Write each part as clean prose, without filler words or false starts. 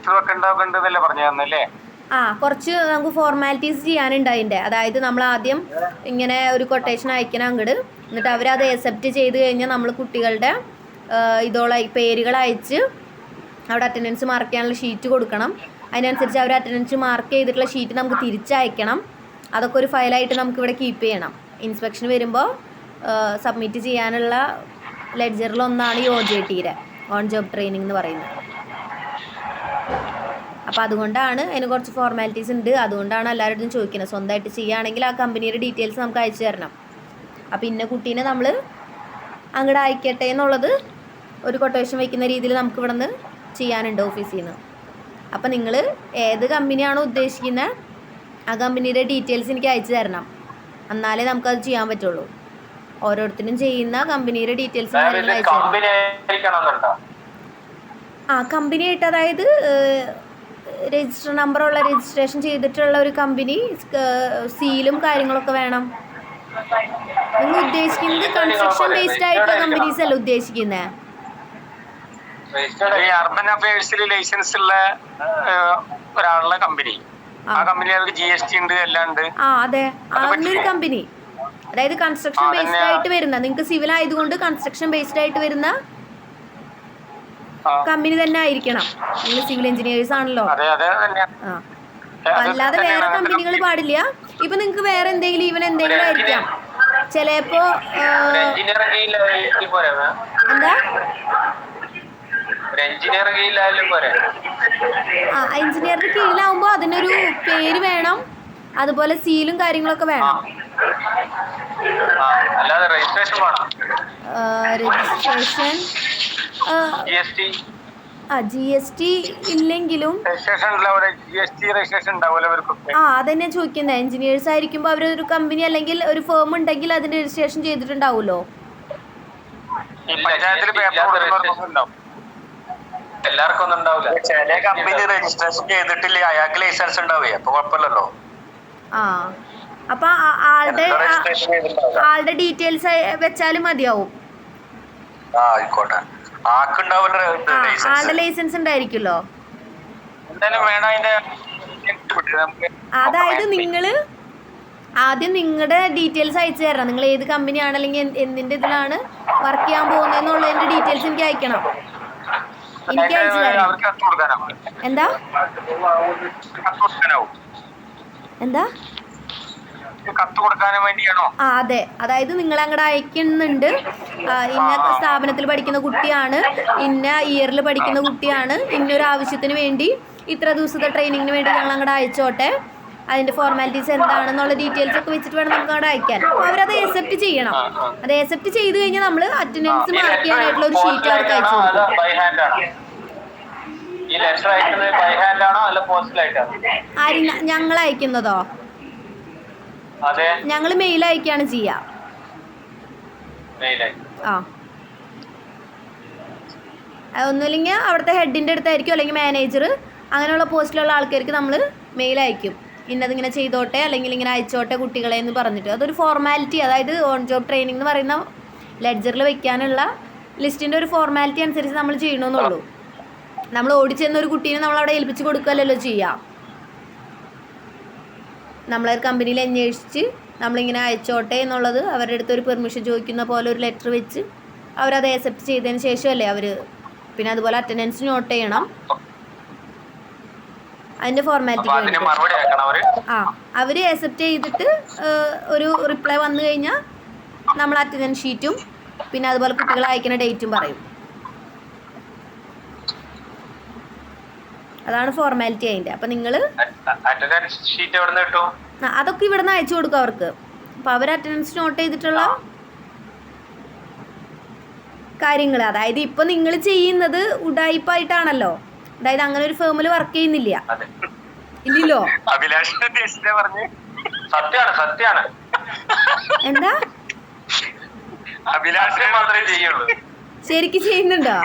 Register ഒക്കെ ഉണ്ടാവുന്നുണ്ടെന്നല്ലേ പറഞ്ഞു തന്നല്ലേ? കുറച്ച് നമുക്ക് ഫോർമാലിറ്റീസ് ചെയ്യാനുണ്ട് അതിൻ്റെ. അതായത് നമ്മൾ ആദ്യം ഇങ്ങനെ ഒരു കൊട്ടേഷൻ അയക്കണം അങ്ങോട്ട്, എന്നിട്ട് അവരത് അക്സെപ്റ്റ് ചെയ്ത് കഴിഞ്ഞാൽ നമ്മൾ കുട്ടികളുടെ പേരുകൾ അയച്ച് അവിടെ അറ്റൻഡൻസ് മാർക്ക് ചെയ്യാനുള്ള ഷീറ്റ് കൊടുക്കണം. അതിനനുസരിച്ച് അവർ അറ്റൻഡൻസ് മാർക്ക് ചെയ്തിട്ടുള്ള ഷീറ്റ് നമുക്ക് തിരിച്ചയക്കണം. അതൊക്കെ ഒരു ഫയലായിട്ട് നമുക്കിവിടെ കീപ്പ് ചെയ്യണം. ഇൻസ്പെക്ഷൻ വരുമ്പോൾ സബ്മിറ്റ് ചെയ്യാനുള്ള ലെഡ്ജറിലൊന്നാണ് ഈ OJTയുടെ ഓൺ ജോബ് ട്രെയിനിങ് എന്ന് പറയുന്നത്. അപ്പോൾ അതുകൊണ്ടാണ് അതിന് കുറച്ച് ഫോർമാലിറ്റീസ് ഉണ്ട്. അതുകൊണ്ടാണ് എല്ലാവരോടും ചോദിക്കുന്നത്. സ്വന്തമായിട്ട് ചെയ്യുകയാണെങ്കിൽ ആ കമ്പനിയുടെ ഡീറ്റെയിൽസ് നമുക്ക് അയച്ചു തരണം. അപ്പോൾ ഇന്ന കുട്ടീനെ നമ്മൾ അങ്ങോട്ട് അയക്കട്ടെ എന്നുള്ളത് ഒരു കൊട്ടേഷൻ വയ്ക്കുന്ന രീതിയിൽ നമുക്ക് ഇവിടെ നിന്ന് ചെയ്യാനുണ്ട് ഓഫീസിൽ നിന്ന്. അപ്പോൾ നിങ്ങൾ ഏത് കമ്പനിയാണോ ഉദ്ദേശിക്കുന്നത് ആ കമ്പനിയുടെ ഡീറ്റെയിൽസ് എനിക്ക് അയച്ചു തരണം. എന്നാലേ നമുക്കത് ചെയ്യാൻ പറ്റുള്ളൂ. ഓരോരുത്തരും ചെയ്യുന്ന കമ്പനിയുടെ ഡീറ്റെയിൽസ് കമ്പനിയായിട്ട്, അതായത് രജിസ്റ്റർ നമ്പറുള്ള രജിസ്ട്രേഷൻ ചെയ്തിട്ടുള്ള ഒരു കമ്പനി, സീലും കാര്യങ്ങളൊക്കെ വേണം. നിങ്ങൾ ഉദ്ദേശിക്കുന്നത് കൺസ്ട്രക്ഷൻ ബേസ്ഡ് ആയിട്ടുള്ള കമ്പനീസ് അല്ല ഉദ്ദേശിക്കുന്നത്? അർബൻ അഫയേഴ്സിൽ ലൈസൻസ് ഉള്ള ഒരാളുടെ കമ്പനി, ആ കമ്പനികൾക്ക് GST ഉണ്ട്, എല്ലാം ഉണ്ട്. അതെ, അങ്ങനൊരു കമ്പനി. അതായത് കൺസ്ട്രക്ഷൻ ബേസ്ഡ് ആയിട്ട് വരുന്ന, നിങ്ങൾക്ക് സിവിൽ ആയതുകൊണ്ട് കൺസ്ട്രക്ഷൻ ബേസ്ഡ് ആയിട്ട് വരുന്ന കമ്പനി തന്നെ ആയിരിക്കണം. നിങ്ങൾ സിവിൽ എഞ്ചിനീയേഴ്സ് ആണല്ലോ. അല്ലാതെ വേറെ കമ്പനികൾ പാടില്ല. ഇപ്പൊ നിങ്ങൾക്ക് വേറെ എന്തെങ്കിലും എന്തെങ്കിലും ആയിരിക്കാം. ചിലപ്പോ എന്താ എഞ്ചിനീയറുടെ കീഴിലാവുമ്പോ അതിനൊരു പേര് വേണം, അതുപോലെ സീലും കാര്യങ്ങളൊക്കെ വേണം. രജിസ്ട്രേഷൻ GST ഇല്ലെങ്കിലും അതന്നെ ചോദിക്കുന്നത്. എഞ്ചിനീയേഴ്സ് ആയിരിക്കുമ്പോ അവരൊരു കമ്പനി അല്ലെങ്കിൽ ഒരു ഫേം ഉണ്ടെങ്കിൽ അതിന്റെ രജിസ്ട്രേഷൻ ചെയ്തിട്ടുണ്ടാവുമല്ലോ. എല്ലാവർക്കും ഒന്നും ഉണ്ടാവില്ല. ചില കമ്പനി രജിസ്ട്രേഷൻ ചെയ്തിട്ടില്ല, അയാൾക്ക് ലൈസൻസ് ഉണ്ടാവേ, അപ്പൊ കുഴപ്പമില്ലല്ലോ. അപ്പൊ ആളുടെ ഡീറ്റെയിൽസ് വെച്ചാലും മതിയാവും. ആയിക്കോട്ടെ, ആളുടെ ലൈസൻസ് ഉണ്ടായിരിക്കുമല്ലോ. അതായത് നിങ്ങള് ആദ്യം നിങ്ങളുടെ ഡീറ്റെയിൽസ് അയച്ചു തരണം. നിങ്ങൾ ഏത് കമ്പനിയാണ് അല്ലെങ്കിൽ എന്തിന്റെ ഇതിലാണ് വർക്ക് ചെയ്യാൻ പോകുന്നതെന്നുള്ളതിന്റെ ഡീറ്റെയിൽസ് എനിക്ക് അയക്കണം. എനിക്ക് അയച്ചു തരണം. എന്താ എന്താ അതെ, അതായത് നിങ്ങൾ അങ്ങോട്ട് അയക്കുന്നുണ്ട്. ഇന്ന സ്ഥാപനത്തിൽ പഠിക്കുന്ന കുട്ടിയാണ്, ഇന്ന ഇയറിൽ പഠിക്കുന്ന കുട്ടിയാണ്, ഇന്നൊരു ആവശ്യത്തിന് വേണ്ടി ഇത്ര ദിവസത്തെ ട്രെയിനിങ്ങിന് വേണ്ടി ഞങ്ങൾ അങ്ങോട്ട് അയച്ചോട്ടെ, അതിന്റെ ഫോർമാലിറ്റീസ് എന്താണെന്നുള്ള ഡീറ്റെയിൽസ് ഒക്കെ വെച്ചിട്ട് വേണം നമുക്ക് അങ്ങോട്ട് അയക്കാൻ. അപ്പോൾ അവരത് അക്സെപ്റ്റ് ചെയ്യണം. അത് അക്സെപ്റ്റ് ചെയ്ത് കഴിഞ്ഞാൽ നമ്മൾ അറ്റൻഡൻസ് മാർക്ക് ചെയ്യാനായിട്ടുള്ള ഒരു ഷീറ്റ് അവർക്ക് അയച്ചു കൊടുക്കും. ഞങ്ങൾ അയക്കുന്നതോ? ഞങ്ങൾ മെയിൽ അയക്കുകയാണ് ചെയ്യുക. ഒന്നുമില്ലെങ്കിൽ അവിടുത്തെ ഹെഡിൻ്റെ അടുത്തായിരിക്കും, അല്ലെങ്കിൽ മാനേജർ, അങ്ങനെയുള്ള പോസ്റ്റിലുള്ള ആൾക്കാർക്ക് നമ്മൾ മെയിൽ അയക്കും. ഇന്നതിങ്ങനെ ചെയ്തോട്ടെ അല്ലെങ്കിൽ ഇങ്ങനെ അയച്ചോട്ടെ കുട്ടികളെ എന്ന് പറഞ്ഞിട്ട്. അതൊരു ഫോർമാലിറ്റി. അതായത് ഓൺ ജോബ് ട്രെയിനിങ് എന്ന് പറയുന്ന ലെഡ്ജറിൽ വെക്കാനുള്ള ലിസ്റ്റിൻ്റെ ഒരു ഫോർമാലിറ്റി അനുസരിച്ച് നമ്മൾ ചെയ്യണമെന്നുള്ളൂ. നമ്മൾ ഓടിച്ചെന്ന ഒരു കുട്ടീനെ നമ്മളവിടെ ഏൽപ്പിച്ച് കൊടുക്കുകയല്ലോ ചെയ്യാം. നമ്മളൊരു കമ്പനിയിൽ അന്വേഷിച്ച് നമ്മളിങ്ങനെ അയച്ചോട്ടെ എന്നുള്ളത് അവരുടെ അടുത്ത് ഒരു പെർമിഷൻ ചോദിക്കുന്ന പോലെ ഒരു ലെറ്റർ വെച്ച് അവരത് അക്സെപ്റ്റ് ചെയ്തതിന് ശേഷമല്ലേ അവർ പിന്നെ അതുപോലെ അറ്റൻഡൻസ് നോട്ട് ചെയ്യണം. അതിൻ്റെ ഫോർമാലിറ്റിക്ക് വേണ്ടി അവർ അക്സെപ്റ്റ് ചെയ്തിട്ട് ഒരു റിപ്ലൈ വന്നു കഴിഞ്ഞാൽ നമ്മൾ അറ്റൻഡൻസ് ഷീറ്റും പിന്നെ അതുപോലെ കുട്ടികളെ അയക്കുന്ന ഡേറ്റും പറയും. അതാണ് ഫോർമാലിറ്റി അതിൻ്റെ. അപ്പം നിങ്ങൾ അതൊക്കെ ഇവിടെ നിന്ന് അയച്ചു കൊടുക്കും അവർക്ക്. അപ്പോൾ അവർ അറ്റൻഡൻസ് നോട്ട് ചെയ്തിട്ടുള്ള കാര്യങ്ങൾ, അതായത് ഇപ്പം നിങ്ങൾ ചെയ്യുന്നത് ഉഡായിപ്പായിട്ടാണല്ലോ. അതായത് അങ്ങനെ ഒരു ഫേമിൽ വർക്ക് ചെയ്യുന്നില്ല, ഇല്ലല്ലോ. എന്താ ശരിക്കും ചെയ്യുന്നുണ്ടോ?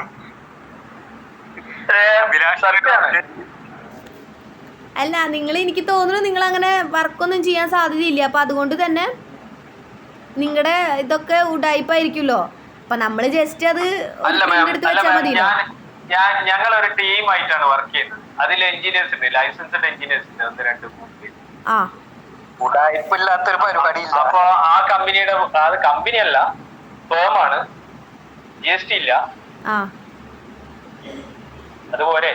അല്ല, എനിക്ക് തോന്നുന്നു നിങ്ങൾ അങ്ങനെ വർക്കൊന്നും ചെയ്യാൻ സാധ്യതയില്ല. അപ്പം അതുകൊണ്ട് തന്നെ നിങ്ങളുടെ ഇതൊക്കെ ഉഡായിപ്പായിരിക്കുമല്ലോ. അപ്പം നമ്മൾ ജസ്റ്റ് അത് എടുത്ത് വെച്ചാൽ മതിയല്ലോ. ഞങ്ങളൊരു ടീമായിട്ടാണ് വർക്ക് ചെയ്യുന്നത്. അതിൽ എഞ്ചിനീയേഴ്സ് ഉണ്ട്, ലൈസൻസ്ഡ് എഞ്ചിനീയേഴ്സ് ഉണ്ട്, 1 2 3 പേര്. ആ ഉടായ്പില്ലാത്തൊരു പരിപാടി. അപ്പൊ ആ കമ്പനിയുടെ അത് കമ്പനിയല്ല, ഫേമാണ്, GST ഇല്ല. ആ അതുപോലെ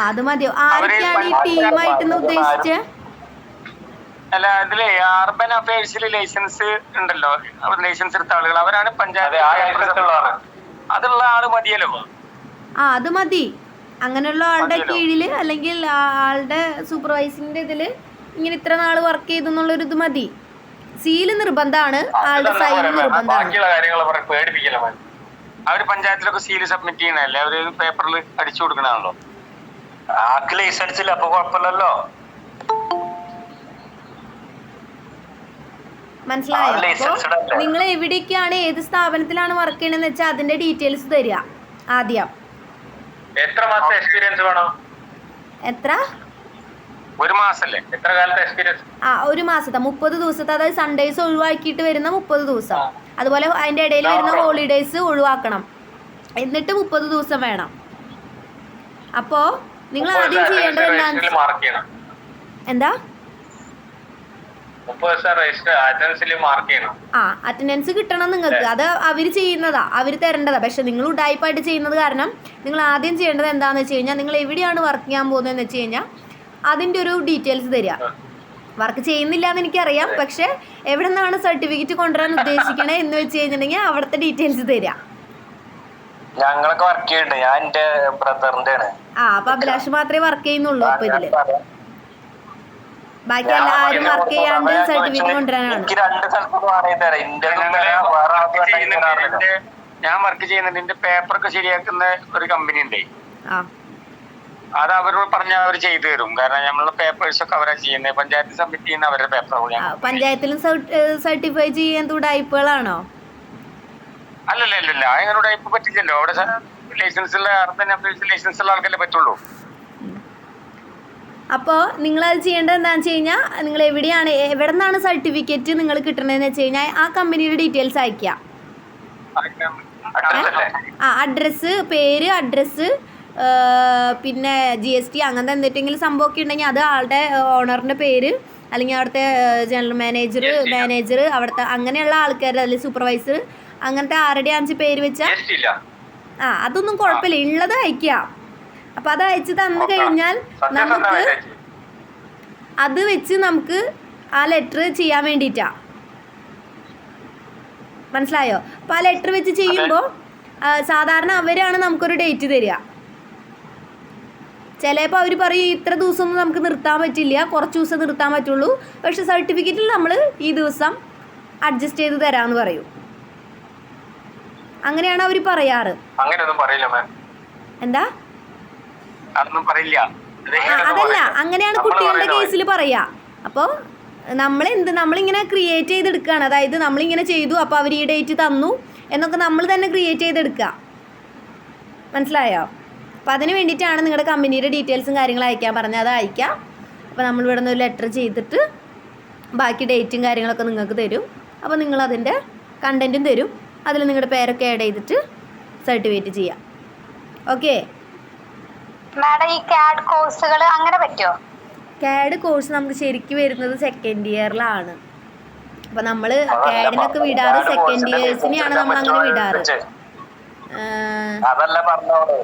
അത് മതിയോ? ആരൊക്കെയാണ് ഈ ടീമായിട്ടെന്ന് ഉദ്ദേശിച്ചേ? അല്ല, ഇതില് അർബൻ അഫയേഴ്സിൽ ലൈസൻസ് ഉണ്ടല്ലോ, ലൈസൻസ് എടുത്ത ആളുകൾ, അവരാണ് പഞ്ചായത്ത് അതുള്ള ആള് മതിയല്ലോ. അത് മതി. അങ്ങനെയുള്ള ആളുടെ കീഴില് അല്ലെങ്കിൽ ആളുടെ സൂപ്പർവൈസിന്റെ ഇതില് ഇങ്ങനെ ഇത്ര നാള് വർക്ക് ചെയ്തെന്നുള്ളൊരു ഇത് മതി. സീല് നിർബന്ധമാണ്, ആളുടെ സൈൻ നിർബന്ധമാണ്. അവര് പഞ്ചായത്തിലൊക്കെ സീല് സബ്മിറ്റ് ചെയ്യണല്ലേ, അവര് പേപ്പറിൽ അടിച്ചു കൊടുക്കണല്ലോ. ആക്ക് ലൈസൻസ് ഇല്ല, അപ്പൊ കുഴപ്പമില്ലല്ലോ. മനസ്സിലായോ? അപ്പൊ നിങ്ങൾ എവിടേക്കാണ്, ഏത് സ്ഥാപനത്തിലാണ് വർക്ക് ചെയ്യണമെന്ന് വെച്ചാൽ അതിന്റെ ഡീറ്റെയിൽസ് തരിക ആദ്യം. എത്ര മാസം എക്സ്പീരിയൻസ് വേണം? എത്ര? 1 മാസല്ലേ? എത്ര കാലത്തെ എക്സ്പീരിയൻസ്? 1 മാസത്തെ 30 ദിവസത്തെ, അതായത് സൺഡേസ് ഒഴിവാക്കിയിട്ട് വരുന്ന 30 ദിവസം. അതുപോലെ അതിന്റെ ഇടയിൽ വരുന്ന ഹോളിഡേയ്സ് ഒഴിവാക്കണം. എന്നിട്ട് 30 ദിവസം വേണം. അപ്പോ നിങ്ങൾ ആദ്യം ചെയ്യേണ്ടത് എന്താ? അറ്റൻഡൻസ് കിട്ടണം നിങ്ങൾക്ക്. അത് അവര് ചെയ്യുന്നതാ, അവര് തരേണ്ടതാ. പക്ഷെ നിങ്ങൾ ഉഡായിപ്പായിട്ട് ചെയ്യുന്നത് കാരണം നിങ്ങൾ ആദ്യം ചെയ്യേണ്ടത് എന്താന്ന് വെച്ച് കഴിഞ്ഞാൽ, നിങ്ങൾ എവിടെയാണ് വർക്ക് ചെയ്യാൻ പോകുന്നതെന്ന് വെച്ച് കഴിഞ്ഞാൽ അതിന്റെ ഒരു ഡീറ്റെയിൽസ് തരിക. വർക്ക് ചെയ്യുന്നില്ല എന്ന് എനിക്കറിയാം, പക്ഷെ എവിടെ നിന്നാണ് സർട്ടിഫിക്കറ്റ് കൊണ്ടുവരാൻ ഉദ്ദേശിക്കണേ എന്ന് വെച്ച് കഴിഞ്ഞിട്ടുണ്ടെങ്കിൽ അവിടുത്തെ ഡീറ്റെയിൽസ് തരിക. ഞങ്ങളൊക്കെ വർക്ക് ചെയ്യുന്നുണ്ട്, ഞാൻ എന്റെ ബ്രദറിന്റെ ആണ്. അപ്പൊ അഭിലാഷ് മാത്രമേ വർക്ക് ചെയ്യുന്നുള്ളൂ അപ്പൊ ഇതില്. ബാക്കി എല്ലാവരും വർക്ക് ചെയ്യാണ്ട് സർട്ടിഫിക്കറ്റ് കൊണ്ടുവരാനാണ്. ഞാൻ വർക്ക് ചെയ്യുന്നുണ്ട്, എന്റെ പേപ്പറൊക്കെ ശരിയാക്കുന്ന ഒരു കമ്പനി ഉണ്ട്. അത് അവരോട് പറഞ്ഞാൽ അവർ ചെയ്തു തരും. കാരണം നമ്മളുടെ പേപ്പേഴ്സ് ഒക്കെ അവരാ ചെയ്യുന്നത്, പഞ്ചായത്തിൽ സബ്മിറ്റ് ചെയ്യുന്ന അവരുടെ പേപ്പർ. പഞ്ചായത്തിലും സർട്ടിഫൈ ചെയ്യാൻ ഉടായ്പകളാണോ? അല്ലല്ല, അങ്ങനെ ഉടായ്പ പറ്റില്ലല്ലോ. അവിടെ ലൈസൻസ് ഉള്ള ലൈസൻസ് ഉള്ള ആൾക്കല്ലേ പറ്റുള്ളൂ. അപ്പോൾ നിങ്ങളത് ചെയ്യേണ്ടത് എന്താണെന്ന് വെച്ച് കഴിഞ്ഞാൽ, നിങ്ങൾ എവിടെ നിന്നാണ് സർട്ടിഫിക്കറ്റ് നിങ്ങൾ കിട്ടണതെന്ന് വെച്ച് കഴിഞ്ഞാൽ ആ കമ്പനിയുടെ ഡീറ്റെയിൽസ് അയക്കുക. അഡ്രസ്സ്, പേര്, അഡ്രസ്സ്, പിന്നെ GST അങ്ങനത്തെ എന്തെങ്കിലും സംഭവമൊക്കെ ഉണ്ടെങ്കിൽ അത് ആളുടെ ഓണറിൻ്റെ പേര്, അല്ലെങ്കിൽ അവിടുത്തെ ജനറൽ മാനേജർ അവിടുത്തെ അങ്ങനെയുള്ള ആൾക്കാർ, അല്ലെങ്കിൽ സൂപ്പർവൈസർ, അങ്ങനത്തെ ആരുടെ 5 പേര് വെച്ചാൽ അതൊന്നും കുഴപ്പമില്ല, ഉള്ളത് അയക്കുക. അപ്പം അത് അയച്ച് തന്നു കഴിഞ്ഞാൽ നമുക്ക് അത് വെച്ച് നമുക്ക് ആ ലെറ്റർ ചെയ്യാൻ വേണ്ടിയിട്ടാണ്. മനസ്സിലായോ? അപ്പോൾ ആ ലെറ്റർ വെച്ച് ചെയ്യുമ്പോൾ സാധാരണ അവരാണ് നമുക്കൊരു ഡേറ്റ് തരിക. ചിലപ്പോൾ അവർ പറയും ഇത്ര ദിവസമൊന്നും നമുക്ക് നിർത്താൻ പറ്റില്ല, കുറച്ച് ദിവസം നിർത്താൻ പറ്റുള്ളൂ, പക്ഷെ സർട്ടിഫിക്കറ്റിൽ നമ്മൾ ഈ ദിവസം അഡ്ജസ്റ്റ് ചെയ്ത് തരാമെന്ന് പറയും. അങ്ങനെയാണ് അവർ പറയാറ്. എന്താ? അതല്ല, അങ്ങനെയാണ് കുട്ടികളുടെ കേസിൽ പറയാ. അപ്പോൾ നമ്മളിങ്ങനെ ക്രിയേറ്റ് ചെയ്തെടുക്കുകയാണ്. അതായത് നമ്മളിങ്ങനെ ചെയ്തു, അപ്പോൾ അവർ ഈ ഡേറ്റ് തന്നു എന്നൊക്കെ നമ്മൾ തന്നെ ക്രിയേറ്റ് ചെയ്തെടുക്കുക. മനസ്സിലായോ? അപ്പോൾ അതിന് വേണ്ടിയിട്ടാണ് നിങ്ങളുടെ കമ്പനിയുടെ ഡീറ്റെയിൽസും കാര്യങ്ങളും അയക്കാൻ പറഞ്ഞാൽ അത് അയക്കാം. അപ്പോൾ നമ്മൾ ഇവിടെ നിന്ന് ഒരു ലെറ്റർ ചെയ്തിട്ട് ബാക്കി ഡേറ്റും കാര്യങ്ങളൊക്കെ നിങ്ങൾക്ക് തരും. അപ്പോൾ നിങ്ങളതിൻ്റെ കണ്ടൻറ്റും തരും, അതിൽ നിങ്ങളുടെ പേരൊക്കെ ആഡ് ചെയ്തിട്ട് സർട്ടിഫിക്കറ്റ് ചെയ്യാം. ഓക്കെ മാഡം, ഈ CAD കോഴ്സുകൾ അങ്ങനെ പറ്റുമോ? CAD കോഴ്സ് നമുക്ക് ശരിക്കും വരുന്നത് സെക്കൻഡ് ഇയറിലാണ്. അപ്പം നമ്മൾ CADനൊക്കെ വിടാറ് സെക്കൻഡ് ഇയേഴ്സിനെയാണ് നമ്മൾ അങ്ങനെ വിടാറ്. അതല്ല പറഞ്ഞോളൂ,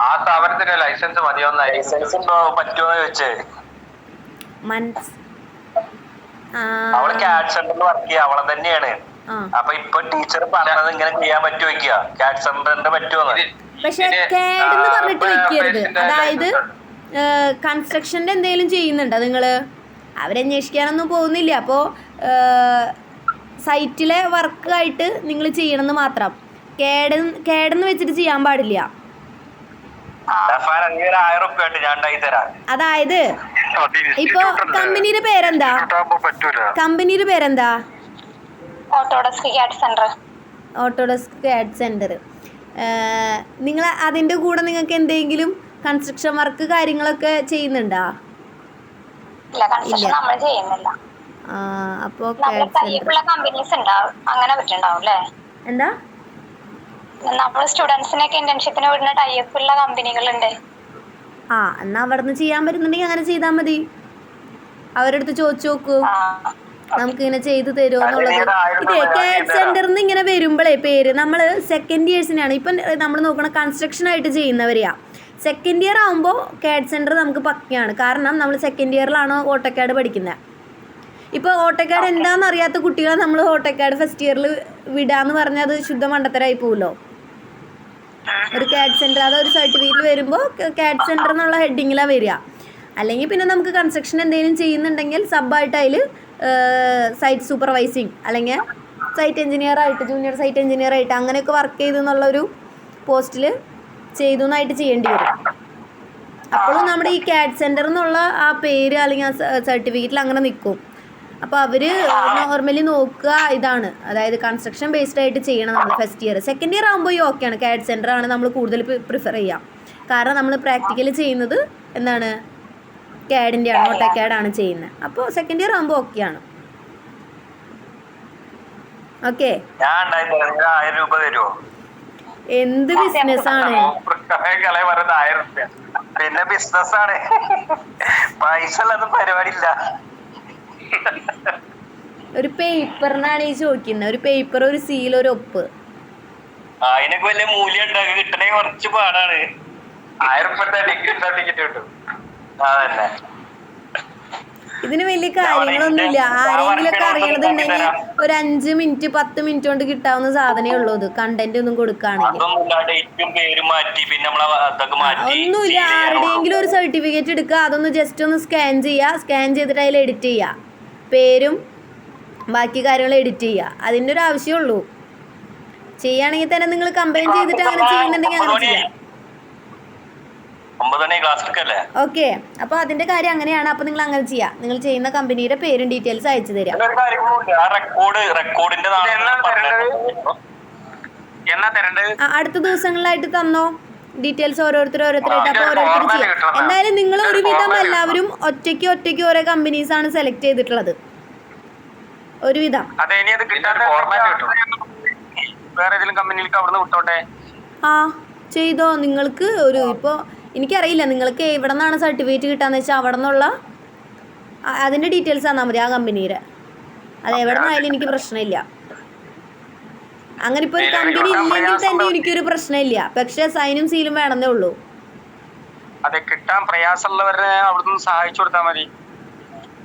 ആ സ്ഥാപനത്തിന്റെ ലൈസൻസ് മതിയോന്ന്, ലൈസൻസ് പറ്റുമോ ചോദിച്ചേ. അവള് CAD സെന്ററിൽ വർക്ക് ചെയ്യാം, അവളെ തന്നെയാണ്. അപ്പൊ ഇപ്പൊ ടീച്ചർ പറഞ്ഞത് ഇങ്ങനെ ചെയ്യാൻ പറ്റുമോ ചോദിക്കുക, CAD സെന്ററിന്റെ പറ്റുമോന്ന്. പക്ഷെ CAD എന്ന് പറഞ്ഞിട്ട് വെക്കരുത്. അതായത് കൺസ്ട്രക്ഷൻ്റെ എന്തെങ്കിലും ചെയ്യുന്നുണ്ടോ നിങ്ങൾ? അവരന്വേഷിക്കാനൊന്നും പോകുന്നില്ല. അപ്പോൾ സൈറ്റിലെ വർക്കായിട്ട് നിങ്ങൾ ചെയ്യണമെന്ന് മാത്രം. CAD എന്ന് വെച്ചിട്ട് ചെയ്യാൻ പാടില്ല. അതായത് ഇപ്പൊ കമ്പനിയുടെ പേരെന്താ? Autodesk CAD centre. നിങ്ങൾ അതിൻ്റെ കൂടെ നിങ്ങൾക്ക് എന്തെങ്കിലും കൺസ്ട്രക്ഷൻ വർക്ക് കാര്യങ്ങളൊക്കെ ചെയ്യുന്നുണ്ടോ? അപ്പോൾ എന്താ, നമ്മൾ സ്റ്റുഡൻസിനൊക്കെ ഇന്റേൺഷിപ്പിന് വിടുന്ന ടൈപ്പ് ഉള്ള കമ്പനികളുണ്ട്. എന്നാൽ അവിടെ നിന്ന് ചെയ്യാൻ പറ്റുന്നുണ്ടെങ്കിൽ അങ്ങനെ ചെയ്താൽ മതി. അവരുടെ അടുത്ത് ചോദിച്ചു നോക്കൂ, നമുക്കിങ്ങനെ ചെയ്തു തരുമോ എന്നുള്ളത്. ഇതേ കാഡ് സെന്ററിൽ നിന്ന് ഇങ്ങനെ വരുമ്പോഴേ പേര് നമ്മൾ സെക്കൻഡ് ഇയേഴ്സിനാണ്. ഇപ്പം നമ്മൾ നോക്കണ കൺസ്ട്രക്ഷൻ ആയിട്ട് ചെയ്യുന്നവരെയാ. സെക്കൻഡ് ഇയർ ആകുമ്പോൾ കാഡ് സെന്റർ നമുക്ക് പക്കയാണ്. കാരണം നമ്മൾ സെക്കൻഡ് ഇയറിലാണ് ഓട്ടോക്കാഡ് പഠിക്കുന്നത്. ഇപ്പോൾ ഓട്ടോക്കാഡ് എന്താണെന്ന് അറിയാത്ത കുട്ടികളെ നമ്മൾ ഓട്ടോക്കാഡ് ഫസ്റ്റ് ഇയറിൽ വിടാന്ന് പറഞ്ഞാൽ അത് ശുദ്ധ മണ്ടത്തരായി പോകുമല്ലോ. ഒരു കാഡ് സെന്റർ അതൊരു സർട്ടിഫിക്കറ്റിൽ വരുമ്പോൾ കാഡ് സെന്റർ എന്നുള്ള ഹെഡിങ്ങിലാണ് വരിക. അല്ലെങ്കിൽ പിന്നെ നമുക്ക് കൺസ്ട്രക്ഷൻ എന്തെങ്കിലും ചെയ്യുന്നുണ്ടെങ്കിൽ സബായിട്ട് അതിൽ സൈറ്റ് സൂപ്പർവൈസിങ് അല്ലെങ്കിൽ സൈറ്റ് എഞ്ചിനീയർ ആയിട്ട്, ജൂനിയർ സൈറ്റ് എഞ്ചിനീയർ ആയിട്ട് അങ്ങനെയൊക്കെ വർക്ക് ചെയ്തു എന്നുള്ളൊരു പോസ്റ്റിൽ ചെയ്തു എന്നായിട്ട് ചെയ്യേണ്ടി വരും. അപ്പോഴും നമ്മുടെ ഈ കാഡ് സെന്റർ എന്നുള്ള ആ പേര് അല്ലെങ്കിൽ ആ സർട്ടിഫിക്കറ്റിൽ അങ്ങനെ നിൽക്കും. അപ്പോൾ അവർ നോർമലി നോക്കുക ഇതാണ്, അതായത് കൺസ്ട്രക്ഷൻ ബേസ്ഡ് ആയിട്ട് ചെയ്യണം നമ്മൾ ഫസ്റ്റ് ഇയർ. സെക്കൻഡ് ഇയർ ആകുമ്പോൾ ഈ ഓക്കെയാണ്, കാഡ് സെന്റർ ആണ് നമ്മൾ കൂടുതൽ പ്രിഫർ ചെയ്യാം. കാരണം നമ്മൾ പ്രാക്ടിക്കലി ചെയ്യുന്നത് എന്താണ്, കാഡിൻ്റെ ആണ്, ഓട്ടോക്കാഡാണ് ചെയ്യുന്നത്. അപ്പോൾ സെക്കൻഡ് ഇയർ ആകുമ്പോൾ ഓക്കെയാണ്. ഓക്കെ, എന്ത് ബിസിനസ്സാണ്? പിന്നെ ബിസിനസ്സാണ്, പൈസ ഉള്ളത് പരിപാടിയില്ല. ഒരു പേപ്പറിനാണ് ഈ ചോദിക്കുന്നത്, ഒരു പേപ്പർ, ഒരു സീൽ, ഒരു ഒപ്പ്. അതിനൊക്കെ വലിയ മൂല്യം ഉണ്ടാക്കി കിട്ടണേ കുറച്ച് പാടാണ്. 1000 ഡിഗ്രി സർട്ടിഫിക്കറ്റ് കിട്ടും. അതന്നെ, ഇതിന് വലിയ കാര്യങ്ങളൊന്നുമില്ല. ആരെങ്കിലൊക്കെ അറിയണതുണ്ടെങ്കിൽ ഒരു 5 മിനിറ്റ് 10 മിനിറ്റ് കൊണ്ട് കിട്ടാവുന്ന സാധനമേ ഉള്ളൂ. ഇത് കണ്ടന്റ് ഒന്നും കൊടുക്കുകയാണെങ്കിൽ ഒന്നുമില്ല. ആരുടെയെങ്കിലും ഒരു സർട്ടിഫിക്കറ്റ് എടുക്കുക, അതൊന്ന് ജസ്റ്റ് ഒന്ന് സ്കാൻ ചെയ്യുക, സ്കാൻ ചെയ്തിട്ട് അതിൽ എഡിറ്റ് ചെയ്യുക, പേരും ബാക്കി കാര്യങ്ങൾ എഡിറ്റ് ചെയ്യുക. അതിൻ്റെ ഒരു ആവശ്യമുള്ളൂ. ചെയ്യുകയാണെങ്കിൽ തന്നെ നിങ്ങൾ കമ്പൈൻ ചെയ്തിട്ട് അങ്ങനെ ചെയ്യുന്നുണ്ടെങ്കിൽ അങ്ങനെ ചെയ്യാം. ഓക്കെ, അപ്പോൾ അതിന്റെ കാര്യം അങ്ങനെയാണ്. അപ്പോൾ നിങ്ങൾ അങ്ങനെ ചെയ്യാം. നിങ്ങൾ ചെയ്യുന്ന കമ്പനിയുടെ പേരും ഡീറ്റെയിൽസ് അയച്ചു തരാം. അടുത്ത ദിവസങ്ങളിലായിട്ട് തന്നോ ഡീറ്റെയിൽസ്, ഓരോരുത്തരായിട്ട്. അപ്പോൾ ഓരോരുത്തർ ചെയ്യാം. എന്തായാലും നിങ്ങൾ ഒരുവിധം എല്ലാവരും ഒറ്റയ്ക്ക് ഓരോ കമ്പനീസ് ആണ് സെലക്ട് ചെയ്തിട്ടുള്ളത്, ഒരുവിധം. ചെയ്തോ. നിങ്ങൾക്ക് ഒരു ഇപ്പോൾ എനിക്കറിയില്ല നിങ്ങൾക്ക് എവിടെ നിന്നാണ് സർട്ടിഫിക്കറ്റ് കിട്ടാന്ന് വെച്ചാൽ അവിടെ നിന്നുള്ള അതിൻ്റെ ഡീറ്റെയിൽസ് തന്നാൽ മതി ആ കമ്പനിയുടെ. അത് എവിടെ നിന്നായാലും എനിക്ക് പ്രശ്നമില്ല. അങ്ങനെ ഇപ്പോൾ ഒരു കമ്പനി ഇല്ലെങ്കിൽ തന്നെ എനിക്കൊരു പ്രശ്നമില്ല. പക്ഷെ സൈനും സീലും വേണമെന്നേ ഉള്ളൂ. അതെ, കിട്ടാൻ പ്രയാസമുള്ളവരെ അവിടുന്ന് സഹായിച്ചു കൊടുത്താൽ മതി.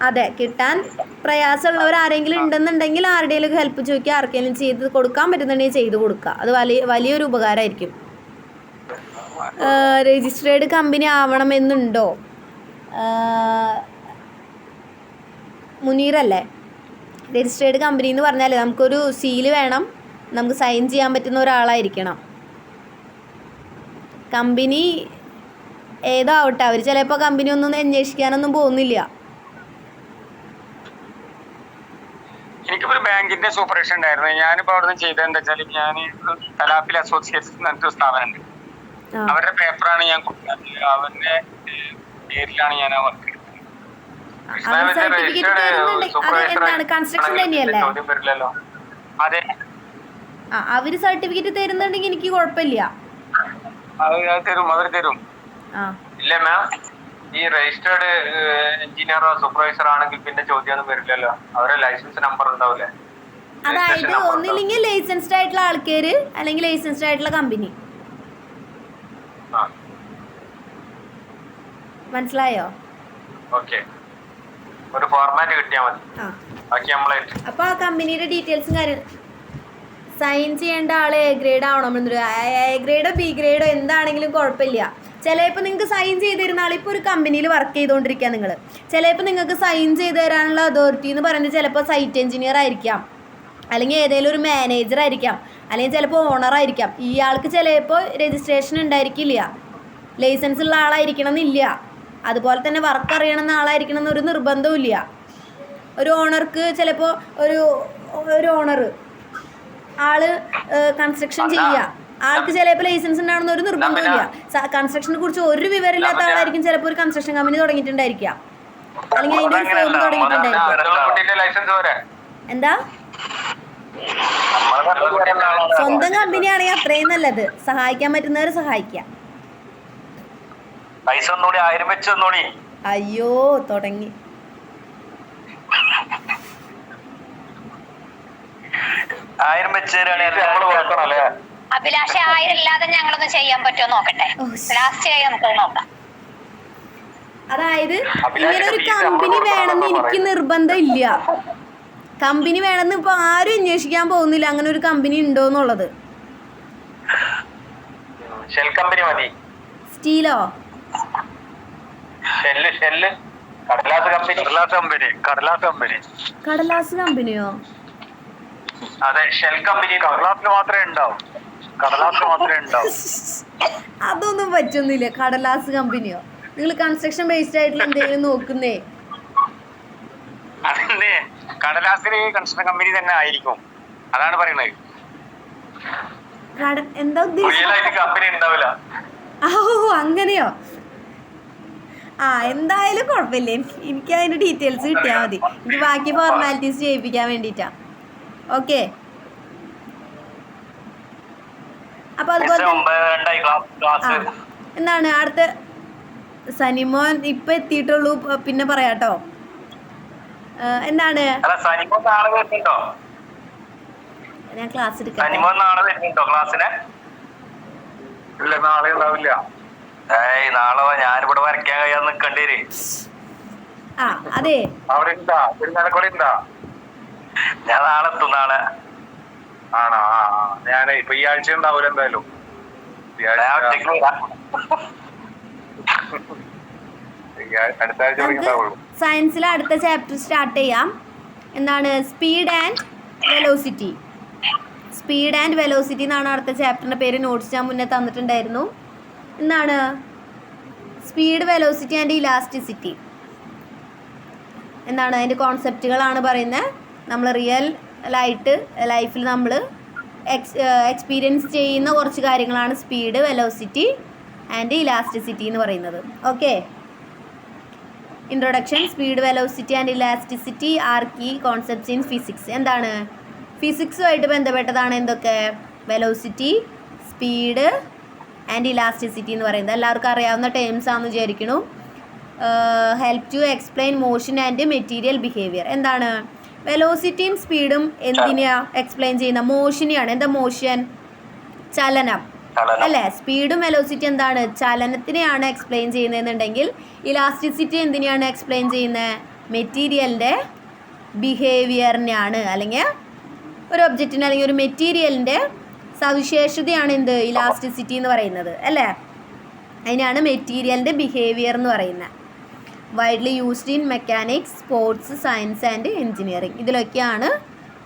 അതെ, കിട്ടാൻ പ്രയാസമുള്ളവർ ആരെങ്കിലും ഉണ്ടെന്നുണ്ടെങ്കിൽ ആരുടെയെങ്കിലും ഹെൽപ്പ് ചോദിക്കുക, ആർക്കെങ്കിലും ചെയ്ത് കൊടുക്കാൻ പറ്റുന്നുണ്ടെങ്കിൽ ചെയ്ത് കൊടുക്കുക. അത് വലിയൊരു ഉപകാരമായിരിക്കും. രജിസ്ട്രേഡ് കമ്പനി ആവണമെന്നുണ്ടോ? മുനീറല്ലേ? രജിസ്ട്രേഡ് കമ്പനി എന്ന് പറഞ്ഞാൽ നമുക്കൊരു സീല് വേണം, നമുക്ക് സൈൻ ചെയ്യാൻ പറ്റുന്ന ഒരാളായിരിക്കണം. കമ്പനി ഏതാവട്ടെ, അവർ ചിലപ്പോൾ കമ്പനി ഒന്നും അന്വേഷിക്കാനൊന്നും പോകുന്നില്ല. എനിക്കിപ്പോ ഒരു ബാങ്കിന്റെ സൂപ്പർവിഷൻ ഉണ്ടായിരുന്നു. ഞാനിപ്പോ അവിടെ നിന്ന് ചെയ്തത് എന്താ വെച്ചാൽ, ഞാൻ തലാപ്പിൽ അസോസിയേറ്റ്സ് എന്നൊരു സ്ഥാപനമുണ്ട്, അവരുടെ പേപ്പറാണ് ഞാൻ കൊടുക്കുന്നത്. അവരുടെ പേരിലാണ് ഞാൻ ആ വർക്ക് എടുത്തത്. അതെ, അവര് സർട്ടിഫിക്കറ്റ് തരുന്നുണ്ടെങ്കിൽ എനിക്ക് കുഴപ്പമില്ല. അവർ തരും. ഇല്ല മാം, ഈ രജിസ്റ്റേർഡ് എഞ്ചിനീയറോ സൂപ്പർവൈസർ ആണെങ്കിൽ പിന്നെ ചോദ്യമൊന്നും വരില്ലല്ലോ. അവരെ ലൈസൻസ് നമ്പർ ഉണ്ടാവില്ലേ? അതായത് ഒന്നില്ലെങ്കിൽ ലൈസൻസ്ഡ് ആയിട്ടുള്ള ആൾക്കാര് അല്ലെങ്കിൽ ലൈസൻസ്ഡ് ആയിട്ടുള്ള കമ്പനി. മനസ്സിലായോ? ഓക്കെ, ഒരു ഫോർമാറ്റ് കിട്ടിയാൽ മതി. അപ്പൊ ആ കമ്പനിയുടെ ഡീറ്റെയിൽസും കാര്യം സൈൻ ചെയ്യേണ്ട ആള് എ ഗ്രേഡ് ആവണമെന്നൊരു, എ ഗ്രേഡോ ബി ഗ്രേഡോ എന്താണെങ്കിലും കുഴപ്പമില്ല. ചിലപ്പോൾ നിങ്ങൾക്ക് സൈൻ ചെയ്ത് തരുന്ന ആൾ, ഇപ്പോൾ ഒരു കമ്പനിയിൽ വർക്ക് ചെയ്തുകൊണ്ടിരിക്കുക നിങ്ങൾ, ചിലപ്പോൾ നിങ്ങൾക്ക് സൈൻ ചെയ്ത് തരാനുള്ള അതോറിറ്റി എന്ന് പറയുന്നത് ചിലപ്പോൾ സൈറ്റ് എഞ്ചിനീയർ ആയിരിക്കാം, അല്ലെങ്കിൽ ഏതെങ്കിലും ഒരു മാനേജർ ആയിരിക്കാം, അല്ലെങ്കിൽ ചിലപ്പോൾ ഓണർ ആയിരിക്കാം. ഇയാൾക്ക് ചിലപ്പോൾ രജിസ്ട്രേഷൻ ഉണ്ടായിരിക്കില്ല, ലൈസൻസ് ഉള്ള ആളായിരിക്കണം എന്നില്ല. അതുപോലെ തന്നെ വർക്ക് അറിയണമെന്ന ആളായിരിക്കണം എന്നൊരു നിർബന്ധവും ഇല്ല. ഒരു ഓണർക്ക് ചിലപ്പോൾ ഒരു ഓണർ ആള് കൺസ്ട്രക്ഷൻ ചെയ്യുക, ആൾക്ക് ചിലപ്പോൾ ലൈസൻസ് ഉണ്ടാവണമെന്ന് ഒരു നിർബന്ധമില്ല. കൺസ്ട്രക്ഷനെ കുറിച്ച് ഒരു വിവരമില്ലാത്ത ആളായിരിക്കും ചിലപ്പോൾ ഒരു കൺസ്ട്രക്ഷൻ കമ്പനി തുടങ്ങിയിട്ടുണ്ടായിരിക്കാം, അല്ലെങ്കിൽ അതിന്റെ ഒരു ഫോം തുടങ്ങിയിട്ടുണ്ടായിരിക്കാം. എന്താ, സ്വന്തം കമ്പനി ആണെങ്കിൽ അത്രയും നല്ലത്. സഹായിക്കാൻ പറ്റുന്നവരെ സഹായിക്കാം. പൈസ ഒന്നുകൂടി 1000 വെച്ച് തന്നോളി. അയ്യോ തുടങ്ങി. 1000 വെച്ച് തരാണെങ്കിൽ നമ്മള് കൊടുക്കണം അല്ലേ? അഭിലാഷ് 1000 ഇല്ലാതെ ഞങ്ങളൊന്ന് ചെയ്യാൻ പറ്റുമോ നോക്കട്ടെ. ലാസ്റ്റ് ആയി നമുക്ക് നോക്കാം. അതായത് ഇങ്ങനെ ഒരു കമ്പനി വേണമെന്ന് എനിക്ക് നിർബന്ധം ഇല്ല. കമ്പനി വേണമെന്ന് ഇപ്പൊ ആരും അന്വേഷിക്കാൻ പോകുന്നില്ല അങ്ങനെ ഒരു കമ്പനി ഉണ്ടോ എന്നുള്ളത്. ഷെൽ കമ്പനി മതി. സ്റ്റീലോ? ഷെല്ല് കടലാസ് കമ്പനി. കടലാസ് കമ്പനിയോ? അതെ, ഷെൽ കമ്പനി കടലാസിന് മാത്രമേ ഉണ്ടാവും. അതൊന്നും പറ്റൊന്നുമില്ല. കടലാസ് കമ്പനിയോ? നിങ്ങൾ കൺസ്ട്രക്ഷൻ ബേസ്ഡ് ആയിട്ടുള്ള എന്തെങ്കിലും നോക്കുന്നേ? അതന്നെ, കടലാസിന് കൺസ്ട്രക്ഷൻ കമ്പനി തന്നെ ആയിരിക്കും. അതാണ് പറയുന്നത്. എന്താ ഉദ്ദേശിച്ചത്? കമ്പനി ഉണ്ടാവില്ല. ഓ അങ്ങനെയോ? എന്തായാലും കുഴപ്പമില്ല. എനിക്ക് അതിന്റെ ഡീറ്റെയിൽസ് കിട്ടിയാൽ മതി. എനിക്ക് ബാക്കി ഫോർമാലിറ്റീസ് ചെയ്യിപ്പിക്കാൻ വേണ്ടിട്ടാ. ഓക്കെ. അപ്പൊ അതുപോലെ എന്താണ് അടുത്ത? സനിമോൻ ഇപ്പൊ എത്തിയിട്ടുള്ളൂ, പിന്നെ പറയാട്ടോ. എന്താണ് ഞാൻ ക്ലാസ് എടുക്കാം. നാളെ ഉണ്ടാവില്ല. നാളെ ഞാനിവിടെ വരയ്ക്കാൻ കഴിയാൻ നിക്കണ്ടി വരും. അതെ, ഞാൻ നാളെ എത്തും. നാളെ ആണോ? ഞാൻ ഇപ്പൊ ഈ ആഴ്ച ഉണ്ടാവൂല എന്തായാലും. അടുത്ത ആഴ്ച ഉണ്ടാവുള്ളൂ. സയൻസിലെ അടുത്ത ചാപ്റ്റർ സ്റ്റാർട്ട് ചെയ്യാം. എന്താണ്? സ്പീഡ് ആൻഡ് വെലോസിറ്റി എന്നാണ് അടുത്ത ചാപ്റ്ററിന്റെ പേര്. നോട്ട്സ് ഞാൻ മുന്നേ തന്നിട്ടുണ്ടായിരുന്നു. എന്താണ്? Speed, velocity and elasticity. എന്താണ് അതിൻ്റെ കോൺസെപ്റ്റുകളാണ് പറയുന്നത്. നമ്മൾ റിയൽ ലൈഫിൽ നമ്മൾ എക്സ്പീരിയൻസ് ചെയ്യുന്ന കുറച്ച് കാര്യങ്ങളാണ് സ്പീഡ്, വെലോസിറ്റി ആൻഡ് ഇലാസ്റ്റിസിറ്റി എന്ന് പറയുന്നത്. Okay. Introduction. Speed, velocity and elasticity are key concepts in physics. എന്താണ്? ഫിസിക്സുമായിട്ട് ബന്ധപ്പെട്ടതാണ് എന്തൊക്കെ? വെലോസിറ്റി, സ്പീഡ് ആൻഡ് ഇലാസ്റ്റിസിറ്റി എന്ന് പറയുന്നത്. എല്ലാവർക്കും അറിയാവുന്ന ടേംസ് ആണെന്ന് വിചാരിക്കുന്നു. Help to explain motion and material behaviour. എന്താണ്? വെലോസിറ്റിയും സ്പീഡും എന്തിനാ എക്സ്പ്ലെയിൻ ചെയ്യുന്ന? മോഷനെയാണ്. എന്താ മോഷൻ? ചലനം അല്ലേ? സ്പീഡും വെലോസിറ്റി എന്താണ്? ചലനത്തിനെയാണ് എക്സ്പ്ലെയിൻ ചെയ്യുന്നതെന്നുണ്ടെങ്കിൽ ഇലാസ്റ്റിസിറ്റി എന്തിനെയാണ് എക്സ്പ്ലെയിൻ ചെയ്യുന്നത്? മെറ്റീരിയലിൻ്റെ ബിഹേവിയറിനെയാണ്. അല്ലെങ്കിൽ ഒരു ഒബ്ജക്റ്റിന് അല്ലെങ്കിൽ ഒരു മെറ്റീരിയലിൻ്റെ സവിശേഷതയാണ് എന്ത്? ഇലാസ്റ്റിസിറ്റി എന്ന് പറയുന്നത് അല്ലേ? അതിനാണ് മെറ്റീരിയലിൻ്റെ ബിഹേവിയർ എന്ന് പറയുന്നത്. Widely used in mechanics, sports, science and engineering. ഇതിലൊക്കെയാണ്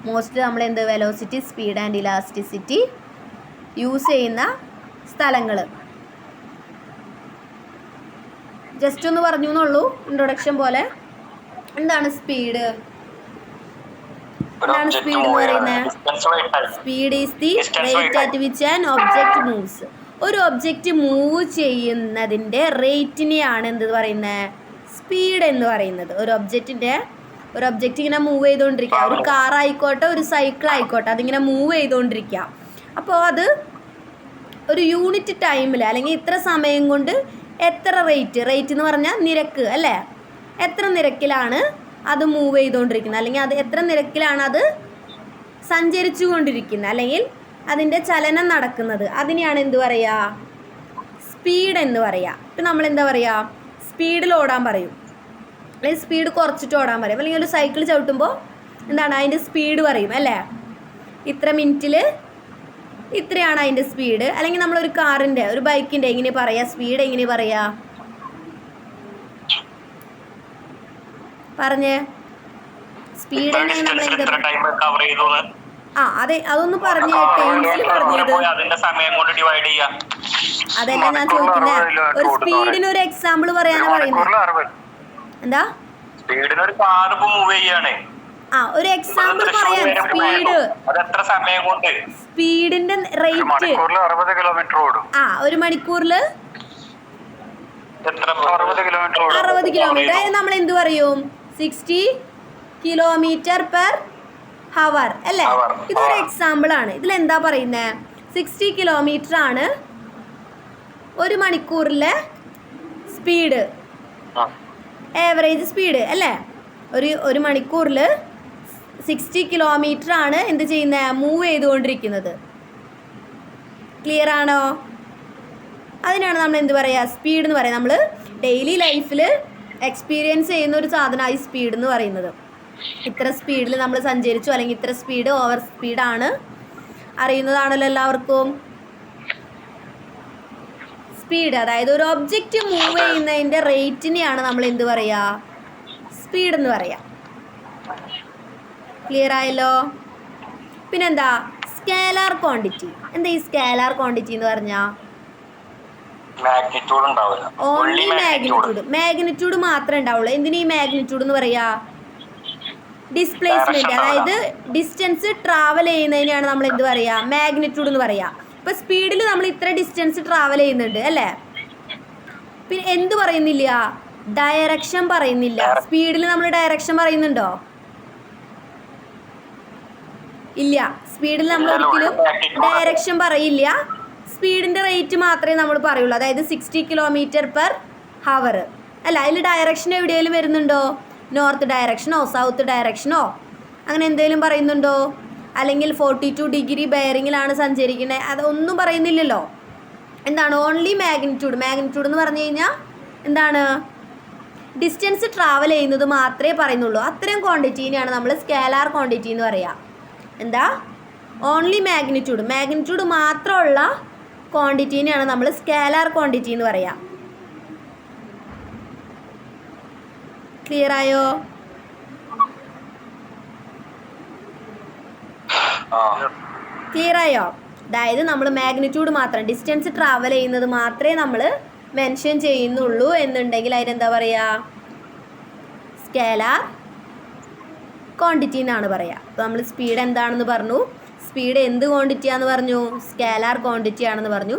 മോസ്റ്റ് നമ്മൾ എന്ത്? Velocity, speed and elasticity use ചെയ്യുന്ന സ്ഥലങ്ങൾ. ജസ്റ്റ് ഒന്ന് പറഞ്ഞു എന്നുള്ളൂ, ഇൻട്രൊഡക്ഷൻ പോലെ. എന്താണ് സ്പീഡ്? എന്താണ് സ്പീഡ് എന്ന് പറയുന്നത്? Speed is the rate at which an object moves. ഒരു ഒബ്ജക്റ്റ് മൂവ് ചെയ്യുന്നതിൻ്റെ റേറ്റിനെയാണ് എന്ത് പറയുന്നത്? സ്പീഡ് എന്ന് പറയുന്നത്. ഒരു ഒബ്ജക്റ്റ് ഇങ്ങനെ മൂവ് ചെയ്തുകൊണ്ടിരിക്കുക. ഒരു കാർ ആയിക്കോട്ടെ, ഒരു സൈക്കിൾ ആയിക്കോട്ടെ, അതിങ്ങനെ മൂവ് ചെയ്തുകൊണ്ടിരിക്കുക. അപ്പോൾ അത് ഒരു യൂണിറ്റ് ടൈമിൽ അല്ലെങ്കിൽ ഇത്ര സമയം കൊണ്ട് എത്ര റേറ്റ് എന്ന് പറഞ്ഞാൽ നിരക്ക് അല്ലേ? എത്ര നിരക്കിലാണ് അത് മൂവ് ചെയ്തുകൊണ്ടിരിക്കുന്നത്, അല്ലെങ്കിൽ അത് എത്ര നിരക്കിലാണ് അത് സഞ്ചരിച്ചു കൊണ്ടിരിക്കുന്നത്, അല്ലെങ്കിൽ അതിൻ്റെ ചലനം നടക്കുന്നത്, അതിനെയാണ് എന്ത് പറയുക? സ്പീഡ് എന്ന് പറയുക. ഇപ്പം നമ്മൾ എന്താ പറയുക? സ്പീഡിൽ ഓടാൻ പറയും, അല്ലെങ്കിൽ സ്പീഡ് കുറച്ചിട്ട് ഓടാൻ പറയും. അല്ലെങ്കിൽ ഒരു സൈക്കിൾ ചവിട്ടുമ്പോൾ എന്താണ് അതിൻ്റെ സ്പീഡ് പറയും അല്ലേ? ഇത്ര മിനിറ്റിൽ ഇത്രയാണ് അതിൻ്റെ സ്പീഡ്. അല്ലെങ്കിൽ നമ്മളൊരു കാറിൻ്റെ, ഒരു ബൈക്കിൻ്റെ എങ്ങനെ പറയുക? സ്പീഡ് എങ്ങനെ പറയുക? പറഞ്ഞ് സ്പീഡ് അതെ, അതൊന്ന് പറഞ്ഞ് ടേംസിൽ പറഞ്ഞത്. അതല്ല ഞാൻ ചോദിക്കുന്നത്. ഒരു സ്പീഡിന് ഒരു എക്സാമ്പിൾ പറയാനാ പറയുന്നത്. എന്താ? ഒരു എക്സാമ്പിൾ പറയാൻ. സ്പീഡിന്റെ റേറ്റ് ഒരു മണിക്കൂറിൽ 60 കിലോമീറ്റർ. അതായത് നമ്മൾ എന്ത് പറയും? 60 കിലോമീറ്റർ പെർ ഹവർ അല്ലേ? ഇതൊരു എക്സാമ്പിൾ ആണ്. ഇതിലെന്താ പറയുന്നത്? 60 കിലോമീറ്റർ ആണ് ഒരു മണിക്കൂറിലെ സ്പീഡ്, ആവറേജ് സ്പീഡ് അല്ലേ? ഒരു മണിക്കൂറിൽ 60 കിലോമീറ്റർ ആണ് എന്ത് ചെയ്യുന്നത്, മൂവ് ചെയ്തുകൊണ്ടിരിക്കുന്നത്. ക്ലിയർ ആണോ? അതിനാണ് നമ്മൾ എന്ത് പറയുക, സ്പീഡ് എന്ന് പറയുക. നമ്മൾ ഡെയിലി ലൈഫിൽ എക്സ്പീരിയൻസ് ചെയ്യുന്ന ഒരു സാധനമായി സ്പീഡ് എന്ന് പറയുന്നത്. ഇത്ര സ്പീഡിൽ നമ്മൾ സഞ്ചരിച്ചു, അല്ലെങ്കിൽ ഇത്ര സ്പീഡ് ഓവർ സ്പീഡാണ്, അറിയുന്നതാണല്ലോ എല്ലാവർക്കും. സ്പീഡ് അതായത് ഒരു ഒബ്ജക്റ്റ് മൂവ് ചെയ്യുന്നതിൻ്റെ റേറ്റിനെയാണ് നമ്മൾ എന്ത് പറയുക, സ്പീഡ് എന്ന് പറയുക. ക്ലിയർ ആയല്ലോ? പിന്നെന്താ സ്കേലാർ ക്വാണ്ടിറ്റി. എന്താ ഈ സ്കേലാർ ക്വാണ്ടിറ്റി എന്ന് പറഞ്ഞാൽ? ഓൺലി മാഗ്നിറ്റ്യൂഡ് മാത്രമേ ഉണ്ടാവുള്ളൂ. എന്തിനാ ഈ മാഗ്നിറ്റ്യൂഡ് എന്ന് പറയാ? ഡിസ്പ്ലേസ്മെന്റ്, അതായത് ഡിസ്റ്റൻസ് ട്രാവൽ ചെയ്യുന്നതിനാണ് നമ്മൾ എന്ത് പറയാ, മാഗ്നിറ്റ്യൂഡ് എന്ന് പറയാ. ഇപ്പൊ സ്പീഡിൽ നമ്മൾ ഇത്ര ഡിസ്റ്റൻസ് ട്രാവൽ ചെയ്യുന്നുണ്ട് അല്ലേ? പിന്നെ എന്ത് പറയുന്നില്ല, ഡയറക്ഷൻ പറയുന്നില്ല. സ്പീഡിൽ നമ്മൾ ഡയറക്ഷൻ പറയുന്നുണ്ടോ? ഇല്ല, സ്പീഡിൽ നമ്മൾ ഒരിക്കലും ഡയറക്ഷൻ പറയില്ല. സ്പീഡിൻ്റെ റേറ്റ് മാത്രമേ നമ്മൾ പറയുള്ളൂ. അതായത് 60 km/h അല്ല. അതിൽ ഡയറക്ഷൻ എവിടെയെങ്കിലും വരുന്നുണ്ടോ? നോർത്ത് ഡയറക്ഷനോ സൗത്ത് ഡയറക്ഷനോ അങ്ങനെ എന്തെങ്കിലും പറയുന്നുണ്ടോ? അല്ലെങ്കിൽ 42 ഡിഗ്രി ബെയറിങ്ങിലാണ് സഞ്ചരിക്കുന്നത്, അതൊന്നും പറയുന്നില്ലല്ലോ. എന്താണ് ഓൺലി മാഗ്നിറ്റ്യൂഡ്? മാഗ്നിറ്റ്യൂഡ് എന്ന് പറഞ്ഞു കഴിഞ്ഞാൽ എന്താണ്, ഡിസ്റ്റൻസ് ട്രാവൽ ചെയ്യുന്നത് മാത്രമേ പറയുന്നുള്ളൂ. അത്തരം ക്വാണ്ടിറ്റീനെയാണ് നമ്മൾ സ്കേലാർ ക്വാണ്ടിറ്റി എന്ന് പറയുക. എന്താ? ഓൺലി മാഗ്നിറ്റ്യൂഡ്, മാഗ്നിറ്റ്യൂഡ് മാത്രമുള്ള ക്വാണ്ടിറ്റീനെയാണ് നമ്മൾ സ്കേലാർ ക്വാണ്ടിറ്റി എന്ന് പറയാം. ക്ലിയർ ആയോ? ക്ലിയർ ആയോ? അതായത് നമ്മൾ മാഗ്നിറ്റ്യൂഡ് മാത്രം, ഡിസ്റ്റൻസ് ട്രാവൽ ചെയ്യുന്നത് മാത്രമേ നമ്മൾ മെൻഷൻ ചെയ്യുന്നുള്ളൂ എന്നുണ്ടെങ്കിൽ അതിനെന്താ പറയുക, സ്കേലാർ ക്വാണ്ടിറ്റി എന്നാണ് പറയുക. അപ്പോൾ നമ്മൾ സ്പീഡ് എന്താണെന്ന് പറഞ്ഞു, സ്പീഡ് എന്ത് ക്വാണ്ടിറ്റിയാണെന്ന് പറഞ്ഞു, സ്കേലാർ ക്വാണ്ടിറ്റി ആണെന്ന് പറഞ്ഞു.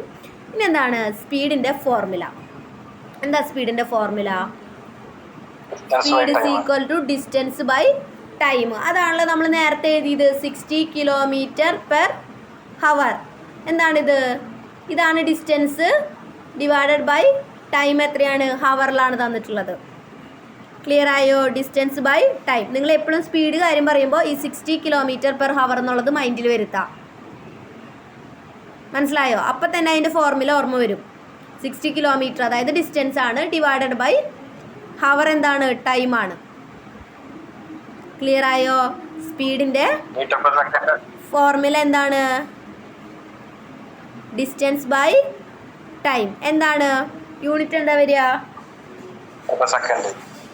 പിന്നെ എന്താണ് സ്പീഡിൻ്റെ ഫോർമുല? എന്താ സ്പീഡിൻ്റെ formula? Speed is equal to distance by time. അതാണല്ലോ നമ്മൾ നേരത്തെ എഴുതിയത്, 60 km/h. എന്താണിത്? ഇതാണ് ഡിസ്റ്റൻസ് ഡിവൈഡഡ് ബൈ ടൈം. എത്രയാണ്? ഹവറിലാണ് തന്നിട്ടുള്ളത്. ക്ലിയർ ആയോ? Distance by time. നിങ്ങൾ എപ്പോഴും സ്പീഡ് കാര്യം പറയുമ്പോൾ ഈ 60 km/h എന്നുള്ളത് മൈൻഡിൽ വരുത്താം. മനസ്സിലായോ? അപ്പം തന്നെ അതിൻ്റെ ഫോർമുല ഓർമ്മ വരും. 60 km അതായത് ഡിസ്റ്റൻസ് ആണ്, ഡിവൈഡഡ് ബൈ ഹവർ എന്താണ്, ടൈമാണ്. ക്ലിയർ ആയോ? സ്പീഡിൻ്റെ ഫോർമുല എന്താണ്? Distance by time. എന്താണ് യൂണിറ്റ്? എന്താ വരിക?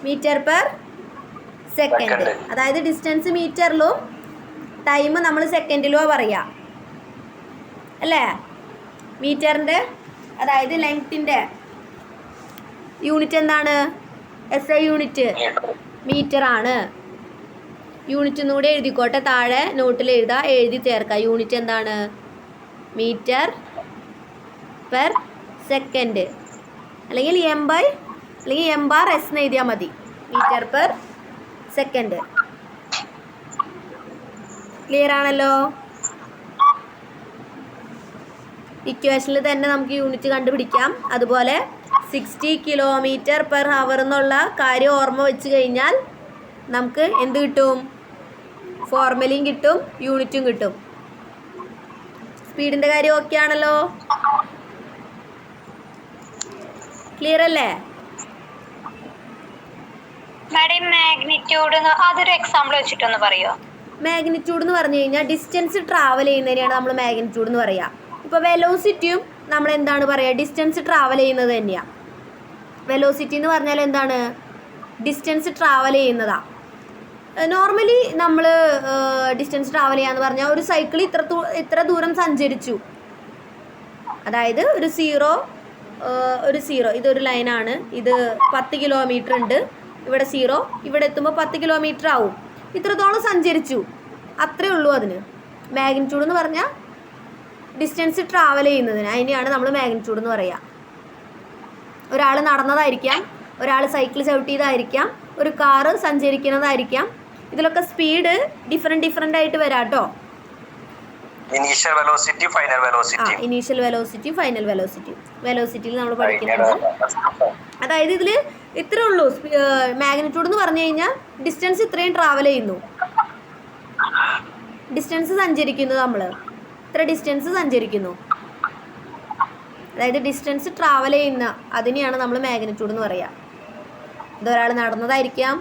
മീറ്റർ/സെക്കൻഡ്. അതായത് ഡിസ്റ്റൻസ് മീറ്ററിലും ടൈം നമ്മൾ സെക്കൻഡിലുമാണ് പറയുക അല്ലേ? മീറ്ററിൻ്റെ അതായത് ലെങ്ത്തിൻ്റെ യൂണിറ്റ് എന്താണ്? SI യൂണിറ്റ് മീറ്റർ ആണ്. യൂണിറ്റ് ഒന്നുകൂടെ എഴുതിക്കോട്ടെ, താഴെ നോട്ടിൽ എഴുതാം, എഴുതി ചേർക്കാം. യൂണിറ്റ് എന്താണ്? മീറ്റർ/സെക്കൻഡ്, അല്ലെങ്കിൽ M/S എന്ന് എഴുതിയാൽ മതി. മീറ്റർ/സെക്കൻഡ്. ക്ലിയർ ആണല്ലോ? ഇക്വേഷനിൽ തന്നെ നമുക്ക് യൂണിറ്റ് കണ്ടുപിടിക്കാം. അതുപോലെ 60 km/h എന്നുള്ള കാര്യം ഓർമ്മ വെച്ച് കഴിഞ്ഞാൽ നമുക്ക് എന്ത് കിട്ടും? ഫോർമുലയും കിട്ടും, യൂണിറ്റും കിട്ടും. സ്പീഡിൻ്റെ കാര്യം ഓക്കെ ആണല്ലോ? ക്ലിയർ അല്ലേ? മാഡം മാഗ്നിറ്റ്യൂഡ് അതൊരു എക്സാമ്പിൾ വെച്ചിട്ടൊന്ന് പറയുമോ? മാഗ്നിറ്റ്യൂഡ് എന്ന് പറഞ്ഞു കഴിഞ്ഞാൽ ഡിസ്റ്റൻസ് ട്രാവൽ ചെയ്യുന്നതിനെയാണ് നമ്മൾ മാഗ്നിറ്റ്യൂഡ് എന്ന് പറയുക. ഇപ്പോൾ വെലോസിറ്റിയും നമ്മൾ എന്താണ് പറയുക, ഡിസ്റ്റൻസ് ട്രാവൽ ചെയ്യുന്നത് തന്നെയാണ്. വെലോസിറ്റി എന്ന് പറഞ്ഞാൽ എന്താണ്? ഡിസ്റ്റൻസ് ട്രാവൽ ചെയ്യുന്നതാണ്. നോർമലി നമ്മൾ ഡിസ്റ്റൻസ് ട്രാവൽ ചെയ്യാന്ന് പറഞ്ഞാൽ ഒരു സൈക്കിൾ ഇത്ര ദൂരം സഞ്ചരിച്ചു, അതായത് ഒരു സീറോ ഇതൊരു ലൈനാണ്, ഇത് 10 കിലോമീറ്റർ ഉണ്ട്, ഇവിടെ സീറോ, ഇവിടെ എത്തുമ്പോൾ 10 കിലോമീറ്റർ ആവും. ഇത്രത്തോളം സഞ്ചരിച്ചു, അത്രേ ഉള്ളൂ അതിന്. മാഗ്നിറ്റ്യൂഡ് എന്ന് പറഞ്ഞാൽ ഡിസ്റ്റൻസ് ട്രാവൽ ചെയ്യുന്നതിന്, അതിനെയാണ് നമ്മൾ മാഗ്നിറ്റ്യൂഡ് എന്ന് പറയുക. ഒരാൾ നടന്നതായിരിക്കാം, ഒരാൾ സൈക്കിൾ ചവിട്ടിയതായിരിക്കാം, ഒരു കാറ് സഞ്ചരിക്കുന്നതായിരിക്കാം. ഇതിലൊക്കെ സ്പീഡ് ഡിഫറെൻ്റ് ആയിട്ട് വരാം കേട്ടോ. Initial velocity, final velocity. Initial velocity, final velocity. വെലോസിറ്റിയിൽ നമ്മൾ പഠിക്കുന്നുണ്ട്. അതായത് ഇതിൽ ഇത്രേ ഉള്ളൂ. മാഗ്നിറ്റ്യൂഡ് എന്ന് പറഞ്ഞു കഴിഞ്ഞാൽ ഡിസ്റ്റൻസ് ഇത്രയും ട്രാവൽ ചെയ്യുന്നു, ഡിസ്റ്റൻസ് സഞ്ചരിക്കുന്നു, നമ്മൾ ഇത്ര ഡിസ്റ്റൻസ് സഞ്ചരിക്കുന്നു. അതായത് ഡിസ്റ്റൻസ് ട്രാവൽ ചെയ്യുന്ന അതിനെയാണ് നമ്മൾ മാഗ്നിറ്റ്യൂഡ് എന്ന് പറയുക. ഇതൊരാൾ നടന്നതായിരിക്കാം,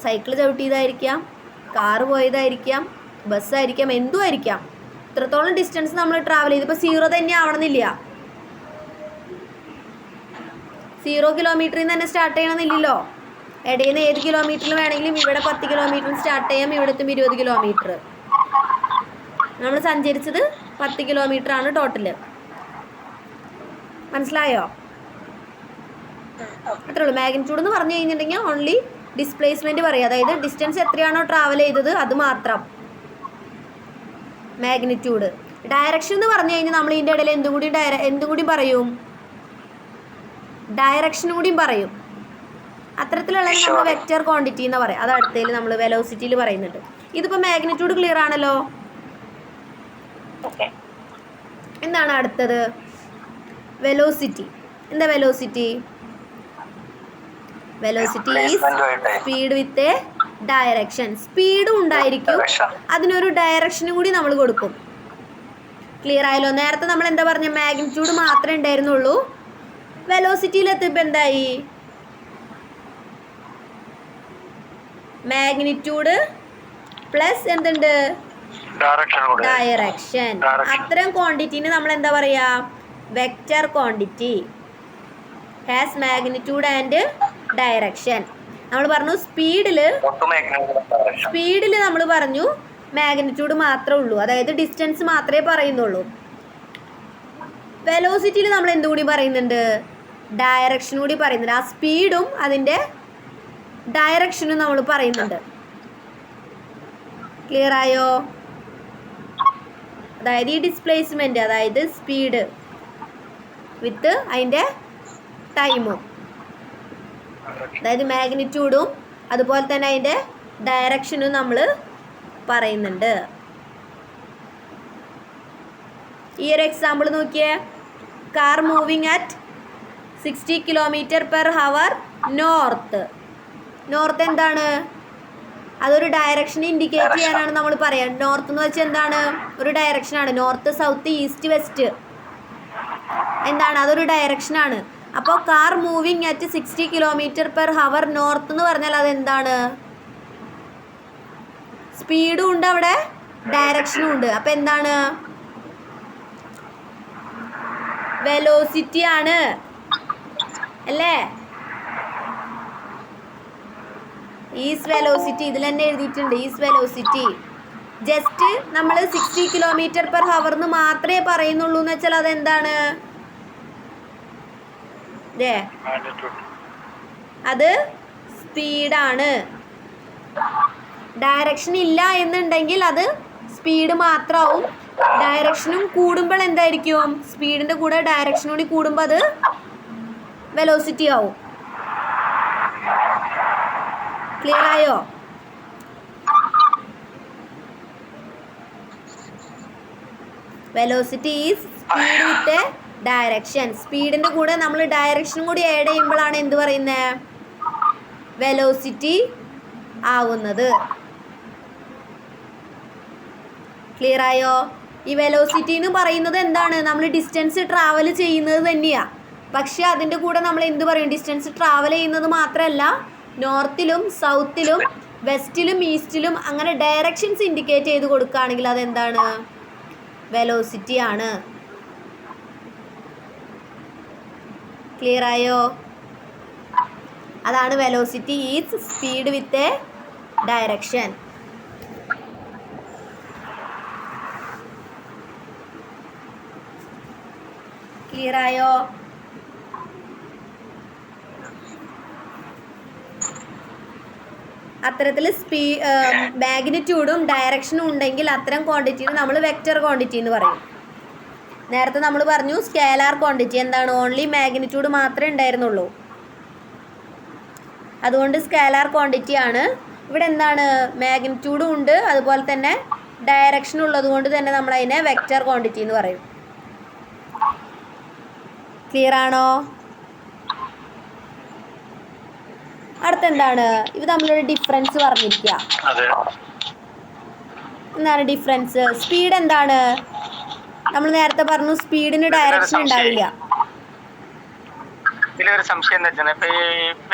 സൈക്കിൾ ചവിട്ടിയതായിരിക്കാം, കാറ് പോയതായിരിക്കാം, ബസ്സായിരിക്കാം, എന്തും ആയിരിക്കാം. ഇത്രത്തോളം ഡിസ്റ്റൻസ് നമ്മൾ ട്രാവൽ ചെയ്ത്. ഇപ്പോൾ 0 തന്നെ ആവണമെന്നില്ല, 0 കിലോമീറ്ററിൽ നിന്ന് തന്നെ സ്റ്റാർട്ട് ചെയ്യണമെന്നില്ലല്ലോ. ഇടയിൽ നിന്ന് ഏത് കിലോമീറ്ററിൽ വേണമെങ്കിലും ഇവിടെ 10 കിലോമീറ്ററിൽ സ്റ്റാർട്ട് ചെയ്യാം, ഇവിടെ എത്തും 20 കിലോമീറ്റർ. നമ്മൾ സഞ്ചരിച്ചത് 10 കിലോമീറ്റർ ആണ് ടോട്ടല്. മനസ്സിലായോ? അത്രേ ഉള്ളൂ. മാഗ്നിറ്റ്യൂഡ് എന്ന് പറഞ്ഞു കഴിഞ്ഞിട്ടുണ്ടെങ്കിൽ ഓൺലി ഡിസ്പ്ലേസ്മെന്റ് പറയുക. അതായത് ഡിസ്റ്റൻസ് എത്രയാണോ ട്രാവൽ ചെയ്തത് അത് മാത്രം മാഗ്നിറ്റ്യൂഡ്. ഡയറക്ഷൻ എന്ന് പറഞ്ഞു കഴിഞ്ഞാൽ നമ്മൾ ഇതിൻ്റെ ഇടയിൽ എന്തും കൂടി പറയും, ഡയറക്ഷനും കൂടിയും പറയും. അത്തരത്തിലുള്ള നമ്മൾ വെക്റ്റർ ക്വാണ്ടിറ്റി എന്ന് പറയാം. അത് അടുത്തതിൽ നമ്മൾ വെലോസിറ്റിയിൽ പറയുന്നുണ്ട്. ഇതിപ്പോൾ മാഗ്നിറ്റ്യൂഡ് ക്ലിയർ ആണല്ലോ. എന്താണ് അടുത്തത്? വെലോസിറ്റി. എന്താ velocity? Velocity is speed with a direction. സ്പീഡും ഉണ്ടായിരിക്കും, അതിനൊരു ഡയറക്ഷനും കൂടി നമ്മൾ കൊടുക്കും. ക്ലിയർ ആയല്ലോ? നേരത്തെ നമ്മൾ എന്താ പറഞ്ഞ, മാഗ്നിറ്റ്യൂഡ് മാത്രമേ ഉണ്ടായിരുന്നുള്ളൂ. വെലോസിറ്റിയിൽ എത്തിയപ്പോൾ എന്തായി? മാഗ്നിറ്റ്യൂഡ് പ്ലസ് എന്തുണ്ട്? ഡയറക്ഷൻ. അത്തരം ക്വാണ്ടിറ്റിന് നമ്മൾ എന്താ പറയാ? Vector quantity has magnitude and direction. നമ്മൾ പറഞ്ഞു സ്പീഡിൽ നമ്മൾ പറഞ്ഞു മാഗ്നിറ്റ്യൂഡ് മാത്രമേ ഉള്ളൂ, അതായത് ഡിസ്റ്റൻസ് മാത്രമേ പറയുന്നുള്ളൂ. വെലോസിറ്റിയിൽ നമ്മൾ എന്തുകൂടി പറയുന്നുണ്ട്? ഡയറക്ഷൻ കൂടി പറയുന്നുണ്ട്. ആ സ്പീഡും അതിൻ്റെ ഡയറക്ഷനും നമ്മൾ പറയുന്നുണ്ട്. ക്ലിയർ ആയോ? അതായത് ഈ ഡിസ്പ്ലേസ്മെൻറ്റ്, അതായത് സ്പീഡ് വിത്ത് അതിൻ്റെ ടൈമും, അതായത് മാഗ്നിറ്റ്യൂഡും അതുപോലെ തന്നെ അതിൻ്റെ ഡയറക്ഷനും നമ്മൾ പറയുന്നുണ്ട്. ഈ ഒരു എക്സാമ്പിൾ നോക്കിയേ. Car moving at 60 km/h north. North എന്താണ്? അതൊരു ഡയറക്ഷൻ ഇൻഡിക്കേറ്റ് ചെയ്യാനാണ് നമ്മൾ പറയാം. നോർത്ത് എന്ന് വെച്ചാൽ എന്താണ്? ഒരു ഡയറക്ഷനാണ്. നോർത്ത്, സൗത്ത്, ഈസ്റ്റ്, വെസ്റ്റ് എന്താണ്? അതൊരു ഡയറക്ഷനാണ്. അപ്പോൾ car moving at 60 km/h north എന്ന് പറഞ്ഞാൽ അതെന്താണ്? സ്പീഡും ഉണ്ട്, അവിടെ ഡയറക്ഷനും ഉണ്ട്. അപ്പം എന്താണ്? വെലോസിറ്റി ആണ് അല്ലേ? ഈസ് വെലോസിറ്റി ഇതിൽ തന്നെ എഴുതിയിട്ടുണ്ട്. Is velocity. ജസ്റ്റ് നമ്മൾ 60 km/h എന്ന് മാത്രമേ പറയുന്നുള്ളൂ എന്ന് വെച്ചാൽ അതെന്താണ്? അത് സ്പീഡാണ്. ഡയറക്ഷൻ ഇല്ല എന്നുണ്ടെങ്കിൽ അത് സ്പീഡ് മാത്രമാവും. ഡയറക്ഷനും കൂടുമ്പോൾ എന്തായിരിക്കും? സ്പീഡിൻ്റെ കൂടെ ഡയറക്ഷനും കൂടി കൂടുമ്പോൾ അത് വെലോസിറ്റി ആവും. ക്ലിയർ ആയോ? Velocity is speed with direction. സ്പീഡിൻ്റെ കൂടെ നമ്മൾ ഡയറക്ഷനും കൂടി ആഡ് ചെയ്യുമ്പോഴാണ് എന്ത് പറയുന്നത്? വെലോസിറ്റി ആവുന്നത്. ക്ലിയർ ആയോ? ഈ വെലോസിറ്റി എന്ന് പറയുന്നത് എന്താണ്? നമ്മൾ ഡിസ്റ്റൻസ് ട്രാവൽ ചെയ്യുന്നത് തന്നെയാണ്. പക്ഷെ അതിൻ്റെ കൂടെ നമ്മൾ എന്ത് പറയും? ഡിസ്റ്റൻസ് ട്രാവൽ ചെയ്യുന്നത് മാത്രമല്ല, നോർത്തിലും സൗത്തിലും വെസ്റ്റിലും ഈസ്റ്റിലും അങ്ങനെ ഡയറക്ഷൻസ് ഇൻഡിക്കേറ്റ് ചെയ്ത് കൊടുക്കുകയാണെങ്കിൽ അതെന്താണ്? വെലോസിറ്റി ആണ്. ക്ലിയർ ആയോ? അതാണ് velocity is speed with a direction. Clear ആയോ? അത്തരത്തിൽ മാഗ്നിറ്റ്യൂഡും ഡയറക്ഷനും ഉണ്ടെങ്കിൽ അത്തരം ക്വാണ്ടിറ്റിന് നമ്മൾ വെക്റ്റർ ക്വാണ്ടിറ്റി എന്ന് പറയും. നേരത്തെ നമ്മൾ പറഞ്ഞു സ്കേലാർ ക്വാണ്ടിറ്റി എന്താണ്? ഓൺലി മാഗ്നിറ്റ്യൂഡ് മാത്രമേ ഉണ്ടായിരുന്നുള്ളൂ, അതുകൊണ്ട് സ്കേലാർ ക്വാണ്ടിറ്റി ആണ്. ഇവിടെ എന്താണ്? മാഗ്നിറ്റ്യൂഡും ഉണ്ട്, അതുപോലെ തന്നെ ഡയറക്ഷൻ ഉള്ളത് കൊണ്ട് തന്നെ നമ്മൾ അതിനെ വെക്റ്റർ ക്വാണ്ടിറ്റി എന്ന് പറയും. ക്ലിയർ ആണോ? അടുത്തെന്താണ്? ഇവ തമ്മിലൊരു ഡിഫറൻസ് പറഞ്ഞിരിക്കുക. എന്താണ് ഡിഫറൻസ്? സ്പീഡ് എന്താണ്? നമ്മൾ നേരത്തെ പറഞ്ഞു സ്പീഡിന് ഡയറക്ഷൻ ഉണ്ടാവില്ല. ഇതിലൊരു സംശയം എന്താ വെച്ചാൽ ഇപ്പൊ ഈ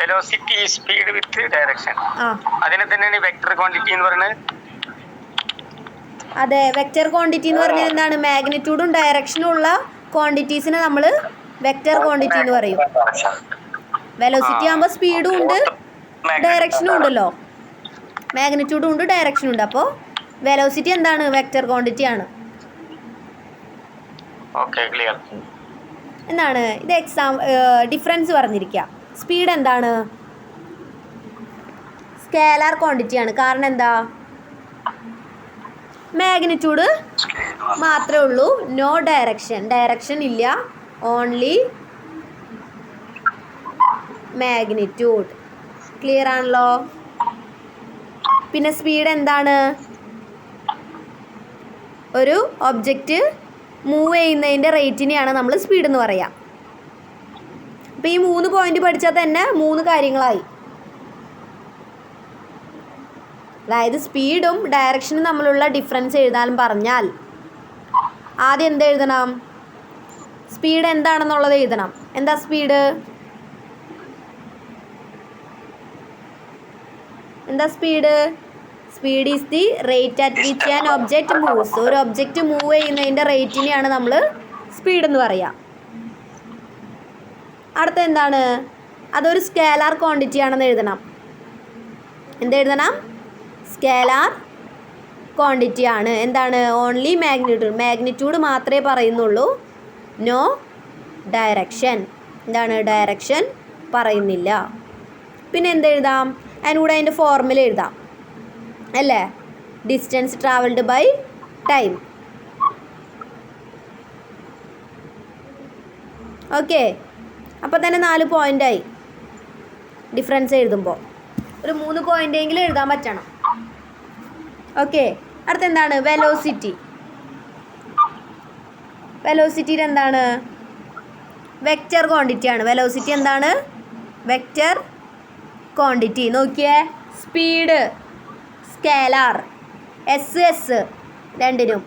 വെലോസിറ്റി സ്പീഡ് വിത്ത് ഡയറക്ഷൻ അതിനെ തന്നെയാണ് വെക്ടർ ക്വാണ്ടിറ്റി എന്ന് പറയുന്നത്. അതെ, വെക്റ്റർ ക്വാണ്ടിറ്റി എന്ന് പറഞ്ഞാൽ എന്താണ്? മാഗ്നിറ്റ്യൂഡും ഡയറക്ഷനും ഉള്ള ക്വാണ്ടിറ്റീസിനെ നമ്മൾ വെക്റ്റർ ക്വാണ്ടിറ്റി എന്ന് പറയും. വെലോസിറ്റി ആകുമ്പോൾ സ്പീഡും ഉണ്ട് ഡയറക്ഷനും ഉണ്ടല്ലോ, മാഗ്നിറ്റ്യൂഡും ഉണ്ട് ഡയറക്ഷനും ഉണ്ട്. അപ്പോൾ വെലോസിറ്റി എന്താണ്? വെക്റ്റർ ക്വാണ്ടിറ്റി ആണ്. എന്താണ് ഇത്? ഡിഫറൻസ് പറഞ്ഞിരിക്കുക. സ്പീഡ് എന്താണ്? സ്കേലാർ ക്വാണ്ടിറ്റി ആണ്. കാരണം എന്താ? മാഗ്നിറ്റ്യൂഡ് മാത്രമേ ഉള്ളൂ, നോ ഡയറക്ഷൻ. ഡയറക്ഷൻ ഇല്ല, ഓൺലി മാഗ്നിറ്റ്യൂഡ്. ക്ലിയർ ആണല്ലോ? പിന്നെ സ്പീഡ് എന്താണ്? ഒരു ഒബ്ജക്റ്റ് മൂവ് ചെയ്യുന്നതിൻ്റെ റേറ്റിനെയാണ് നമ്മൾ സ്പീഡ് എന്ന് പറയുക. അപ്പോൾ ഈ 3 പോയിന്റ് പഠിച്ചാൽ തന്നെ 3 കാര്യങ്ങളായി. അതായത് സ്പീഡും ഡയറക്ഷനും തമ്മിലുള്ള ഡിഫറൻസ് എഴുതാൻ പറഞ്ഞാൽ ആദ്യം എന്ത് എഴുതണം? സ്പീഡ് എന്താണെന്നുള്ളത് എഴുതണം. എന്താ സ്പീഡ്? എന്താ speed? Speed is the rate at which an object moves. ഒരു ഒബ്ജക്റ്റ് മൂവ് ചെയ്യുന്നതിൻ്റെ റേറ്റിനെയാണ് നമ്മൾ സ്പീഡ് എന്ന് പറയുക. അടുത്ത എന്താണ്? അതൊരു സ്കേലാർ ക്വാണ്ടിറ്റി ആണെന്ന് എഴുതണം. എന്തെഴുതണം? സ്കേലാർ ക്വാണ്ടിറ്റി ആണ്. എന്താണ്? Only magnitude. മാഗ്നിറ്റ്യൂഡ് മാത്രമേ പറയുന്നുള്ളൂ, നോ ഡയറക്ഷൻ. എന്താണ്? ഡയറക്ഷൻ പറയുന്നില്ല. പിന്നെ എന്തെഴുതാം? അതിനൂടെ അതിൻ്റെ ഫോർമുല എഴുതാം അല്ലേ? Distance travelled by time. Okay, അപ്പോൾ തന്നെ 4 പോയിൻ്റായി ഡിഫറൻസ് എഴുതുമ്പോൾ. ഒരു 3 പോയിൻ്റെങ്കിലും എഴുതാൻ പറ്റണം. ഓക്കെ, അടുത്തെന്താണ്? വെലോസിറ്റി. വെലോസിറ്റിയിൽ എന്താണ്? വെക്റ്റർ ക്വാണ്ടിറ്റി ആണ്. വെലോസിറ്റി എന്താണ്? Vector quantity. നോക്കിയേ, സ്പീഡ് സ്കേലാർ, എസ് രണ്ടിനും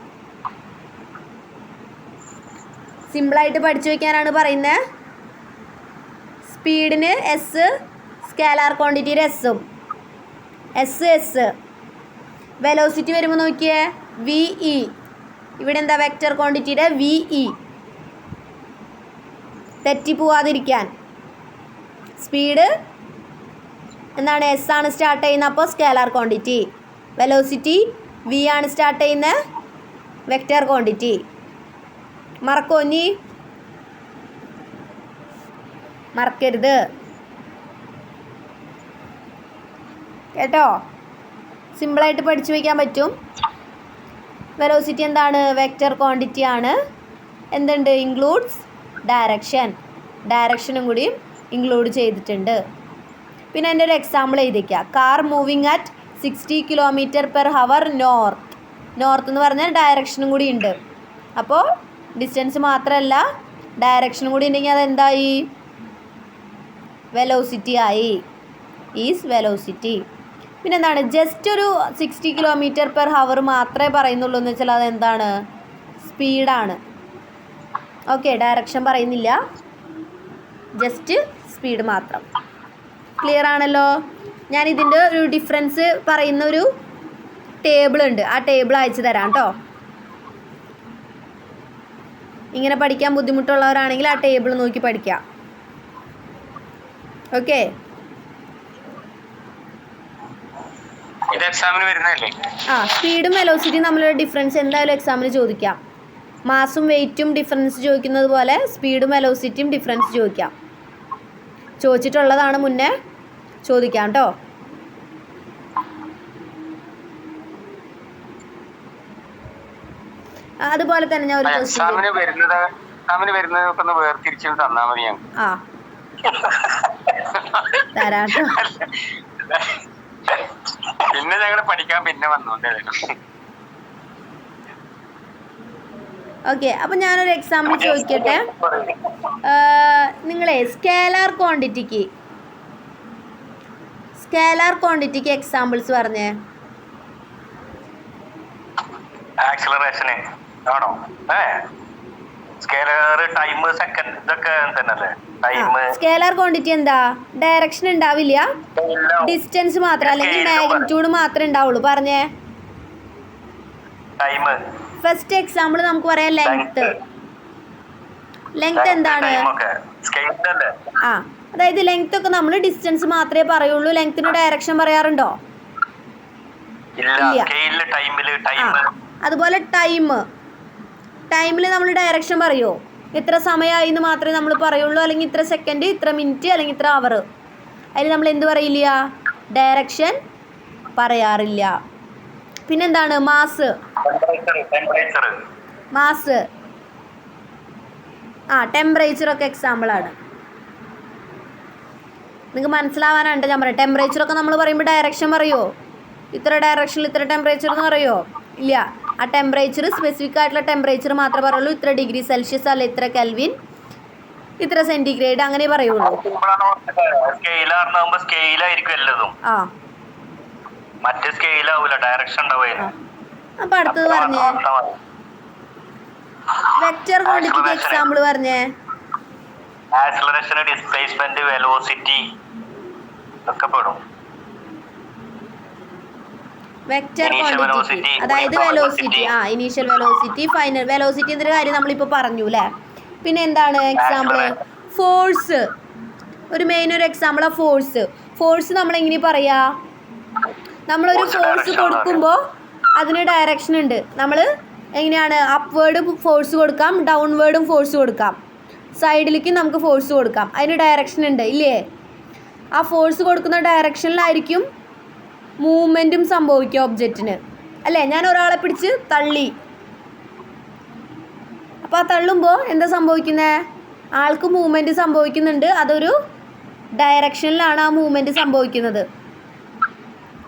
സിമ്പിളായിട്ട് പഠിച്ചു വയ്ക്കാനാണ് പറയുന്നത്. സ്പീഡിന് എസ്, സ്കേലാർ ക്വാണ്ടിറ്റിയുടെ എസ്സും എസ്. വെലോസിറ്റി വരുമ്പോൾ നോക്കിയേ, വി ഇ. ഇവിടെ എന്താ? വെക്റ്റർ ക്വാണ്ടിറ്റിയുടെ വി ഇ. തെറ്റിപ്പോവാതിരിക്കാൻ സ്പീഡ് എന്താണ്? എസ് ആണ് സ്റ്റാർട്ട് ചെയ്യുന്നത്, അപ്പോൾ സ്കേലാർ ക്വാണ്ടിറ്റി. വെലോസിറ്റി വി ആണ് സ്റ്റാർട്ട് ചെയ്യുന്ന വെക്റ്റർ ക്വാണ്ടിറ്റി. മറക്കോ? ഇനി മറക്കരുത് കേട്ടോ. സിമ്പിളായിട്ട് പഠിച്ചു വയ്ക്കാൻ പറ്റും. വെലോസിറ്റി എന്താണ്? വെക്റ്റർ ക്വാണ്ടിറ്റി ആണ്. എന്തുണ്ട്? Includes direction. ഡയറക്ഷനും കൂടി ഇൻക്ലൂഡ് ചെയ്തിട്ടുണ്ട്. പിന്നെ എൻ്റെ ഒരു എക്സാമ്പിൾ എഴുതിക്കുക. Car moving at 60 km/h north. North എന്ന് പറഞ്ഞാൽ ഡയറക്ഷനും കൂടി ഉണ്ട്. അപ്പോൾ ഡിസ്റ്റൻസ് മാത്രമല്ല ഡയറക്ഷനും കൂടി ഉണ്ടെങ്കിൽ അതെന്തായി? വെലോസിറ്റി ആയി. Is velocity. പിന്നെന്താണ്? ജസ്റ്റ് ഒരു 60 km/h മാത്രമേ പറയുന്നുള്ളൂ എന്ന് വെച്ചാൽ അതെന്താണ്? സ്പീഡാണ്. ഓക്കെ, ഡയറക്ഷൻ പറയുന്നില്ല, ജസ്റ്റ് സ്പീഡ് മാത്രം. ക്ലിയർ ആണല്ലോ? ഞാൻ ഇതിൻ്റെ ഒരു ഡിഫറൻസ് പറയുന്ന ഒരു ടേബിൾ ഉണ്ട്, ആ ടേബിൾ അയച്ചു തരാം കേട്ടോ. ഇങ്ങനെ പഠിക്കാൻ ബുദ്ധിമുട്ടുള്ളവരാണെങ്കിൽ ആ ടേബിൾ നോക്കി പഠിക്കാം. ഓക്കെ, ഇത് എക്സാമിന് വരുന്നതല്ലേ? സ്പീഡും വെലോസിറ്റിയും തമ്മിലുള്ള ഡിഫറൻസ് എന്തായാലും എക്സാമിന് ചോദിക്കാം. മാസും വെയിറ്റും ഡിഫറൻസ് ചോദിക്കുന്നത് പോലെ സ്പീഡും വെലോസിറ്റിയും ഡിഫറൻസ് ചോദിക്കാം. ചോദിച്ചിട്ടുള്ളതാണ്, മുന്നേ ചോദിക്കാം കേട്ടോ. അതുപോലെ തന്നെ ഞാൻ ഒരു എക്സാമിന് വരുന്നതൊക്കെ ഒന്ന് വേർതിരിച്ച് തന്നാ മതി ഞങ്ങൾക്ക്. തരാട്ടോ. പിന്നെ ഞങ്ങള് പഠിക്കാൻ പിന്നെ വന്നോണ്ടേ. ഓക്കെ, അപ്പം ഞാനൊരു എക്സാമ്പിൾ ചോദിക്കട്ടെ. നിങ്ങളെ സ്കേലാർ ക്വാണ്ടിറ്റിക്ക് എക്സാമ്പിൾസ് പറഞ്ഞേ. ആക്സിലറേഷന് ആണോ? സ്കേലർ, ടൈം, സെക്കൻഡ്, ഇതൊക്കെ തന്നെയല്ലേ? ടൈം സ്കേലാർ ക്വാണ്ടിറ്റി എന്താ? ഡയറക്ഷൻ ഉണ്ടാവില്ല, ഡിസ്റ്റൻസ് മാത്രം അല്ലെങ്കിൽ മാഗ്നിറ്റ്യൂഡ് മാത്രമേ ഉണ്ടാവുള്ളൂ. പറഞ്ഞേ. ടൈം. ഫസ്റ്റ് എക്സാമ്പിൾ നമുക്ക് പറയാം ലെങ്ത്. ലെങ്ത് എന്താണ്? ആ, അതായത് ലെങ്ത് ഒക്കെ നമ്മൾ ഡിസ്റ്റൻസ് മാത്രമേ പറയുള്ളൂ. ലെങ്ത്തിന് ഡയറക്ഷൻ പറയാറുണ്ടോ? ഇല്ല. അതുപോലെ ടൈമിൽ നമ്മൾ ഡയറക്ഷൻ പറയുമോ? ഇത്ര സമയമായി എന്ന് മാത്രമേ നമ്മൾ പറയുള്ളൂ, അല്ലെങ്കിൽ ഇത്ര സെക്കൻഡ്, ഇത്ര മിനിറ്റ്, അല്ലെങ്കിൽ ഇത്ര അവർ. അതിൽ നമ്മൾ എന്ത് പറയില്ല? ഡയറക്ഷൻ പറയാറില്ല. പിന്നെന്താണ്? മാസ്. ടെമ്പറേച്ചറൊക്കെ എക്സാമ്പിളാണ്. നിങ്ങൾക്ക് മനസ്സിലാവാനാണ് ഞാൻ പറയാം. ടെമ്പറേച്ചറൊക്കെ നമ്മൾ പറയുമ്പോൾ ഡയറക്ഷൻ പറയുമോ? ഇത്ര ഡയറക്ഷനിൽ ഇത്ര ടെമ്പറേച്ചർ എന്ന് പറയുമോ? ഇല്ല. ആ ടെമ്പറേച്ചർ സ്പെസിഫിക് ആയിട്ടുള്ള ടെമ്പറേച്ചർ മാത്രമേ പറയുള്ളൂ. ഇത്ര ഡിഗ്രി സെൽഷ്യസ് അല്ല ഇത്ര കെൽവിൻ, ഇത്ര സെന്റിഗ്രേഡ്, അങ്ങനെ പറയുള്ളൂ. ആ, മറ്റേ സ്കെയിൽ ആവൂല, ഡയറക്ഷൻ ഉണ്ടാവുക. അപ്പൊ അടുത്തത് പറഞ്ഞേ. വെക്റ്റർ ക്വാണ്ടിറ്റിക്ക് എക്സാമ്പിൾ പറഞ്ഞേ. ആക്സിലറേഷൻ, ഡിസ്പ്ലേസ്മെന്റ്, വെലോസിറ്റി ഒക്കെ പെടും. വെക്റ്റർ ക്വാണ്ടിറ്റി അതായത് velocity. Initial velocity, final velocity എന്നൊരു കാര്യം നമ്മളിപ്പോൾ പറഞ്ഞു അല്ലേ. പിന്നെ എന്താണ് എക്സാമ്പിൾ? ഫോഴ്സ്. ഒരു എക്സാമ്പിളാണ് ഫോഴ്സ് നമ്മളെങ്ങനെ പറയാ? നമ്മളൊരു ഫോഴ്സ് കൊടുക്കുമ്പോൾ അതിന് ഡയറക്ഷൻ ഉണ്ട്. നമ്മൾ എങ്ങനെയാണ്? അപ്വേർഡ് ഫോഴ്സ് കൊടുക്കാം, ഡൗൺവേർഡും ഫോഴ്സ് കൊടുക്കാം, സൈഡിലേക്കും നമുക്ക് ഫോഴ്സ് കൊടുക്കാം. അതിന് ഡയറക്ഷൻ ഉണ്ട് ഇല്ലേ? ആ ഫോഴ്സ് കൊടുക്കുന്ന ഡയറക്ഷനിലായിരിക്കും മൂവ്മെൻറ്റും സംഭവിക്കുക ഒബ്ജക്റ്റിന് അല്ലേ. ഞാൻ ഒരാളെ പിടിച്ച് തള്ളി, അപ്പോൾ ആ തള്ളുമ്പോൾ എന്താ സംഭവിക്കുന്നത്? ആൾക്ക് മൂവ്മെൻറ്റ് സംഭവിക്കുന്നുണ്ട്. അതൊരു ഡയറക്ഷനിലാണ് ആ മൂവ്മെൻറ്റ് സംഭവിക്കുന്നത്.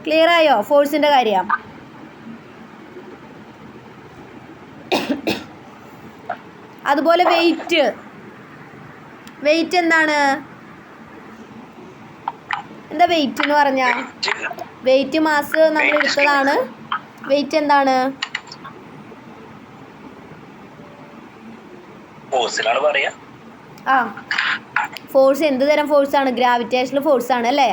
ക്ലിയർ ആയോ ഫോഴ്സിൻ്റെ കാര്യം? അതുപോലെ വെയിറ്റ് എന്താണ്? എന്താ വെയിറ്റ് എന്ന് പറഞ്ഞാൽ? വെയിറ്റ് മാസ് നമ്മൾ എടുത്തതാണ്. വെയിറ്റ് എന്താണ്? ഫോഴ്സ് എന്ത് തരം ഫോഴ്സാണ്? ഗ്രാവിറ്റേഷണൽ ഫോഴ്സാണ് അല്ലേ.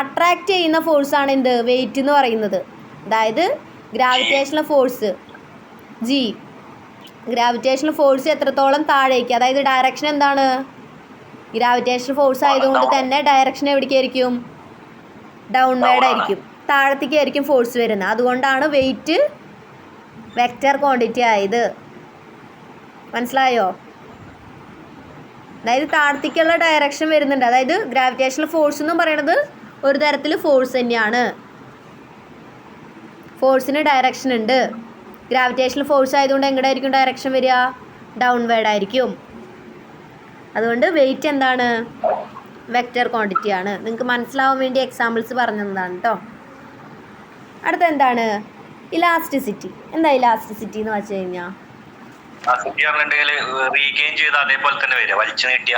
അട്രാക്റ്റ് ചെയ്യുന്ന ഫോഴ്സാണ് എന്ത്? വെയിറ്റ് എന്ന് പറയുന്നത്. അതായത് gravitational force G. Gravitational force എത്രത്തോളം താഴേക്ക്, അതായത് ഡയറക്ഷൻ എന്താണ്? ഗ്രാവിറ്റേഷണൽ ഫോഴ്സ് ആയതുകൊണ്ട് തന്നെ ഡയറക്ഷൻ എവിടേക്കായിരിക്കും? ഡൗൺവേർഡ് ആയിരിക്കും, താഴത്തേക്കായിരിക്കും ഫോഴ്സ് വരുന്നത്. അതുകൊണ്ടാണ് വെയിറ്റ് വെക്റ്റർ ക്വാണ്ടിറ്റി ആയത്. മനസ്സിലായോ? അതായത് താഴത്തേക്കുള്ള ഡയറക്ഷൻ വരുന്നുണ്ട്. അതായത് ഗ്രാവിറ്റേഷണൽ ഫോഴ്സ് എന്ന് പറയുന്നത് ഒരു തരത്തിൽ ഫോഴ്സ് തന്നെയാണ്. ഫോഴ്സിന് ഡയറക്ഷൻ ഉണ്ട്. ഗ്രാവിറ്റേഷണൽ ഫോഴ്സ് ആയതുകൊണ്ട് എങ്ങോട്ടായിരിക്കും ഡയറക്ഷൻ വരിക? ഡൗൺവേർഡ് ആയിരിക്കും. അതുകൊണ്ട് വെയിറ്റ് എന്താണ്? വെക്റ്റർ ക്വാണ്ടിറ്റി ആണ്. നിങ്ങൾക്ക് മനസ്സിലാവാൻ വേണ്ടി എക്സാമ്പിൾസ് പറഞ്ഞതാണ് കേട്ടോ. അടുത്ത എന്താണ്? ഇലാസ്റ്റിസിറ്റി. എന്താ ഇലാസ്റ്റിസിറ്റി എന്ന് വെച്ച് കഴിഞ്ഞാൽ? റീഗെയിൻ ചെയ്ത് അതേപോലെ തന്നെ വരിക, വലിച്ചു നീട്ടിയ.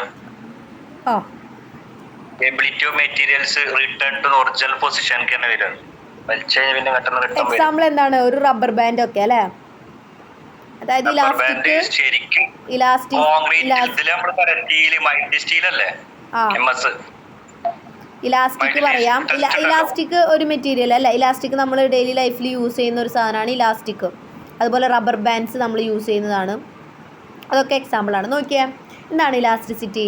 Ability of materials return to original പൊസിഷനിലേക്ക് തന്നെ വരിക. വലിച്ചു കഴിഞ്ഞാൽ പിന്നെ പെട്ടെന്ന് റിട്ടേൺ വരും. എക്സാമ്പിൾ എന്താണ്? ഒരു റബ്ബർ ബാൻഡ് ഒക്കെ അല്ലേ. അതായത് ഇലാസ്റ്റിക് പറയാം. ഇലാസ്റ്റിക് ഒരു മെറ്റീരിയൽ അല്ല. ഇലാസ്റ്റിക് നമ്മൾ ഡെയിലി ലൈഫിൽ യൂസ് ചെയ്യുന്ന ഒരു സാധനമാണ് ഇലാസ്റ്റിക്. അതുപോലെ റബ്ബർ ബാൻഡ്സ് നമ്മൾ യൂസ് ചെയ്യുന്നതാണ്. അതൊക്കെ എക്സാമ്പിളാണ്. നോക്കിയേ, എന്താണ് elasticity?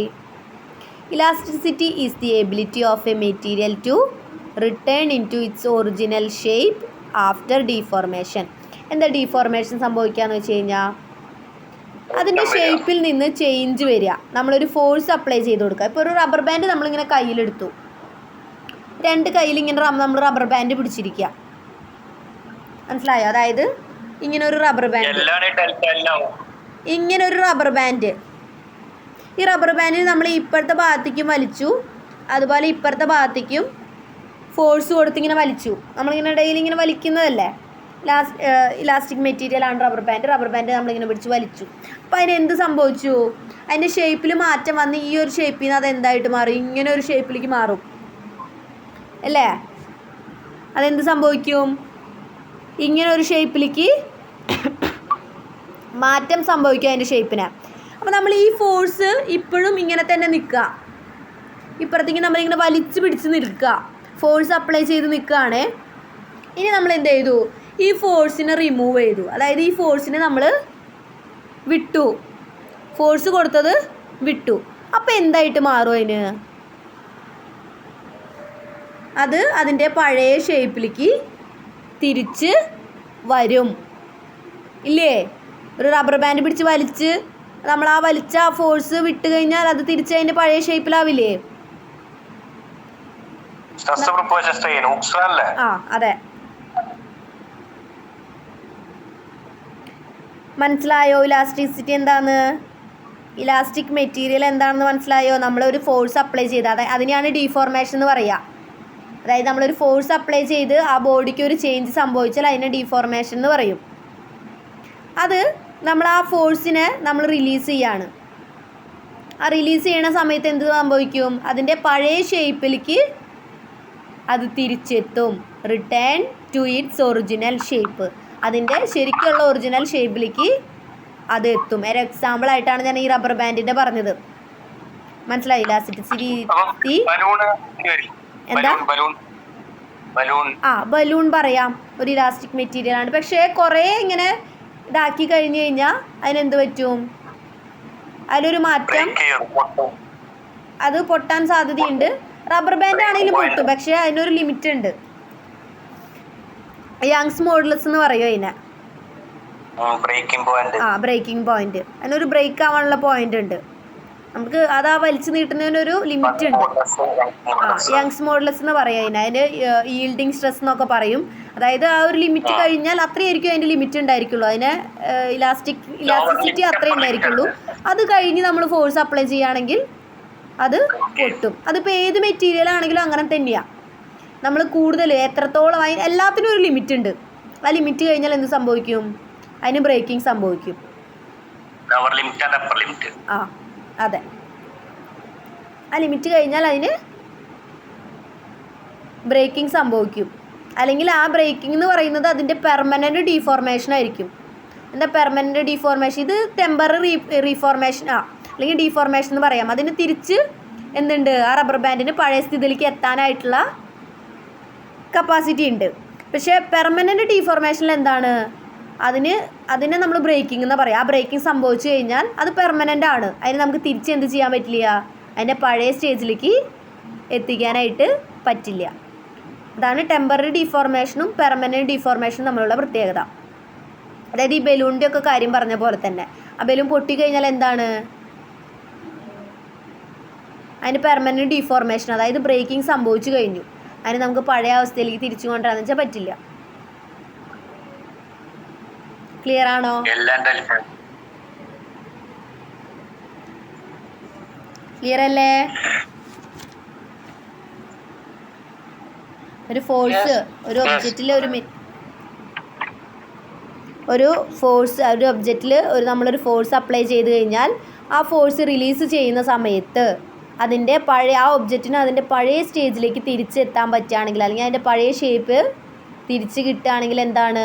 Elasticity is the ability of a material to return in to its original shape after deformation. എന്താ ഡീഫോർമേഷൻ സംഭവിക്കുകയെന്ന് വെച്ച് കഴിഞ്ഞാൽ അതിൻ്റെ ഷേപ്പിൽ നിന്ന് ചേഞ്ച് വരിക. നമ്മളൊരു ഫോഴ്സ് അപ്ലൈ ചെയ്ത് കൊടുക്കുക. ഇപ്പോൾ ഒരു റബ്ബർ ബാൻഡ് നമ്മളിങ്ങനെ കയ്യിലെടുത്തു, രണ്ട് കയ്യിൽ ഇങ്ങനെ നമ്മൾ റബ്ബർ ബാൻഡ് പിടിച്ചിരിക്കുക. മനസ്സിലായോ? അതായത് ഇങ്ങനൊരു റബ്ബർ ബാൻഡ്, ഇങ്ങനൊരു റബ്ബർ ബാൻഡ്. ഈ റബ്ബർ ബാൻഡിന് നമ്മൾ ഇപ്പുറത്തെ ഭാഗത്തേക്കും വലിച്ചു, അതുപോലെ ഇപ്പുറത്തെ ഭാഗത്തേക്കും ഫോഴ്സ് കൊടുത്തിങ്ങനെ വലിച്ചു. നമ്മളിങ്ങനെ ഡെയിലി ഇങ്ങനെ വലിക്കുന്നതല്ലേ, ഇലാസ്റ്റിക് മെറ്റീരിയലാണ് റബ്ബർ ബാൻഡ് നമ്മളിങ്ങനെ പിടിച്ച് വലിച്ചു. അപ്പോൾ അതിന് എന്ത് സംഭവിച്ചു? അതിൻ്റെ ഷേപ്പിൽ മാറ്റം വന്ന് ഈ ഒരു ഷേപ്പിൽ നിന്ന് അത് എന്തായിട്ട് മാറും? ഇങ്ങനെ ഒരു ഷേപ്പിലേക്ക് മാറും അല്ലേ? അതെന്ത് സംഭവിക്കും? ഇങ്ങനെ ഒരു ഷേപ്പിലേക്ക് മാറ്റം സംഭവിക്കും അതിൻ്റെ ഷേപ്പിന്. അപ്പോൾ നമ്മൾ ഈ ഫോഴ്സ് ഇപ്പോഴും ഇങ്ങനെ തന്നെ നിൽക്കുക, ഇപ്പുറത്തേക്ക് നമ്മളിങ്ങനെ വലിച്ച് പിടിച്ച് നിൽക്കുക, ഫോഴ്സ് അപ്ലൈ ചെയ്ത് നിൽക്കുകയാണ്. ഇനി നമ്മൾ എന്ത് ചെയ്തു? ഈ ഫോഴ്സിനെ റിമൂവ് ചെയ്തു, അതായത് ഈ ഫോഴ്സിനെ നമ്മൾ വിട്ടു, ഫോഴ്സ് കൊടുത്തത് വിട്ടു. അപ്പോൾ എന്തായിട്ട് മാറും അതിന്? അത് അതിൻ്റെ പഴയ ഷേപ്പിലേക്ക് തിരിച്ച് വരും ഇല്ലേ? ഒരു റബ്ബർ ബാൻഡ് പിടിച്ച് വലിച്ച് നമ്മൾ ആ വലിച്ച ഫോഴ്സ് വിട്ട് കഴിഞ്ഞാൽ അത് തിരിച്ച് അതിൻ്റെ പഴയ ഷേപ്പിലാവില്ലേ? ആ അതെ. മനസ്സിലായോ ഇലാസ്റ്റിസിറ്റി എന്താന്ന്? ഇലാസ്റ്റിക് മെറ്റീരിയൽ എന്താണെന്ന് മനസ്സിലായോ? നമ്മളൊരു ഫോഴ്സ് അപ്ലൈ ചെയ്ത് അതിനെയാണ് ഡീഫോർമേഷൻ എന്ന് പറയുക. അതായത് നമ്മളൊരു ഫോഴ്സ് അപ്ലൈ ചെയ്ത് ആ ബോഡിക്ക് ഒരു ചേഞ്ച് സംഭവിച്ചാൽ അതിനെ ഡീഫോർമേഷൻ എന്ന് പറയും. അത് നമ്മൾ ആ ഫോഴ്സിനെ നമ്മൾ റിലീസ് ചെയ്യാണ്. ആ റിലീസ് ചെയ്യണ സമയത്ത് എന്ത് സംഭവിക്കും? അതിൻ്റെ പഴയ ഷേപ്പിലേക്ക് അത് തിരിച്ചെത്തും. Return to its original shape. അതിൻ്റെ ശരിക്കുള്ള ഒറിജിനൽ ഷേപ്പിലേക്ക് അത് എത്തും. ഒരു എക്സാമ്പിൾ ആയിട്ടാണ് ഞാൻ ഈ റബ്ബർ ബാൻഡിൻ്റെ പറഞ്ഞത്. മനസ്സിലായി? ഇലാസ്റ്റിസിറ്റി എന്താ? ബലൂൺ പറയാം, ഒരു ഇലാസ്റ്റിക് മെറ്റീരിയൽ ആണ്. പക്ഷേ കുറേ ഇങ്ങനെ ഇതാക്കി കഴിഞ്ഞ് കഴിഞ്ഞാൽ അതിനെന്ത് പറ്റും? അതിലൊരു മാറ്റം, അത് പൊട്ടാൻ സാധ്യതയുണ്ട്. റബ്ബർ ബാൻഡ് ആണെങ്കിലും പൊട്ടും, പക്ഷേ അതിനൊരു ലിമിറ്റ് ഉണ്ട്. യങ്സ് മോഡുലസ് എന്ന് പറയും അതിനെ. Breaking point. അതിനൊരു ബ്രേക്ക് ആവാനുള്ള പോയിന്റ് ഉണ്ട്. നമുക്ക് അതാ വലിച്ചു നീട്ടുന്നതിനൊരു ലിമിറ്റ് ഉണ്ട്. യങ്സ് മോഡുലസ് എന്ന് പറയും അതിന്. അതിന് ഈൽഡിങ് സ്ട്രെസ് എന്നൊക്കെ പറയും. അതായത് ആ ഒരു ലിമിറ്റ് കഴിഞ്ഞാൽ അത്രയായിരിക്കും അതിൻ്റെ ലിമിറ്റ് ഉണ്ടായിരിക്കുള്ളൂ. അതിന് ഇലാസ്റ്റിസിറ്റി അത്രേ ഉണ്ടായിരിക്കുള്ളൂ. അത് കഴിഞ്ഞ് നമ്മൾ ഫോഴ്സ് അപ്ലൈ ചെയ്യുകയാണെങ്കിൽ അത് പൊട്ടും. അതിപ്പോൾ ഏത് മെറ്റീരിയൽ ആണെങ്കിലും അങ്ങനെ തന്നെയാണ്. നമ്മൾ കൂടുതൽ എത്രത്തോളം എല്ലാത്തിനും ഒരു ലിമിറ്റ് ഉണ്ട്. ആ ലിമിറ്റ് കഴിഞ്ഞാൽ എന്ത് സംഭവിക്കും? അതിന് ബ്രേക്കിംഗ് സംഭവിക്കും. ആ അതെ, ആ ലിമിറ്റ് കഴിഞ്ഞാൽ അതിന് ബ്രേക്കിംഗ് സംഭവിക്കും. അല്ലെങ്കിൽ ആ ബ്രേക്കിംഗ് എന്ന് പറയുന്നത് അതിൻ്റെ പെർമനൻറ്റ് ഡീഫോർമേഷൻ ആയിരിക്കും. എന്താ പെർമനൻറ്റ് ഡീഫോർമേഷൻ? ഇത് ടെമ്പററി റീഫോർമേഷൻ അല്ലെങ്കിൽ ഡീഫോർമേഷൻ എന്ന് പറയാം. അതിന് തിരിച്ച് എന്തുണ്ട്? ആ റബ്ബർ ബാൻഡിന് പഴയ സ്ഥിതിയിലേക്ക് എത്താനായിട്ടുള്ള കപ്പാസിറ്റി ഉണ്ട്. പക്ഷേ പെർമനൻറ്റ് ഡീഫോർമേഷനിൽ എന്താണ്? അതിനെ നമ്മൾ ബ്രേക്കിംഗ് എന്ന് പറയാം. ആ ബ്രേക്കിംഗ് സംഭവിച്ചു കഴിഞ്ഞാൽ അത് പെർമനൻ്റ് ആണ്. അതിന് നമുക്ക് തിരിച്ച് എന്ത് ചെയ്യാൻ പറ്റില്ല? അതിൻ്റെ പഴയ സ്റ്റേജിലേക്ക് എത്തിക്കാനായിട്ട് പറ്റില്ല. അതാണ് ടെമ്പററി ഡീഫോർമേഷനും പെർമനൻറ്റ് ഡീഫോർമേഷനും തമ്മിലുള്ള പ്രത്യേകത. അതായത് ഈ ബലൂണിൻ്റെ ഒക്കെ കാര്യം പറഞ്ഞ പോലെ തന്നെ, ആ ബലൂൺ പൊട്ടിക്കഴിഞ്ഞാൽ എന്താണ്? അതിന് പെർമനൻറ്റ് ഡീഫോർമേഷൻ, അതായത് ബ്രേക്കിംഗ് സംഭവിച്ചു കഴിഞ്ഞു. അതിന് നമുക്ക് പഴയ അവസ്ഥയിലേക്ക് തിരിച്ചു കൊണ്ടുവരാന്ന് വെച്ചാൽ പറ്റില്ല. ക്ലിയർ ആണോ? ക്ലിയർ അല്ലേ? ഒരു ഫോഴ്സ് ഒരു ഒബ്ജക്റ്റിൽ ഒരു ഒബ്ജക്റ്റിൽ നമ്മളൊരു ഫോഴ്സ് അപ്ലൈ ചെയ്ത് കഴിഞ്ഞാൽ ആ ഫോഴ്സ് റിലീസ് ചെയ്യുന്ന സമയത്ത് അതിൻ്റെ ആ ഒബ്ജക്റ്റിന് അതിൻ്റെ പഴയ സ്റ്റേജിലേക്ക് തിരിച്ചെത്താൻ പറ്റുകയാണെങ്കിൽ, അല്ലെങ്കിൽ അതിൻ്റെ പഴയ ഷേപ്പ് തിരിച്ച് കിട്ടുകയാണെങ്കിൽ എന്താണ്?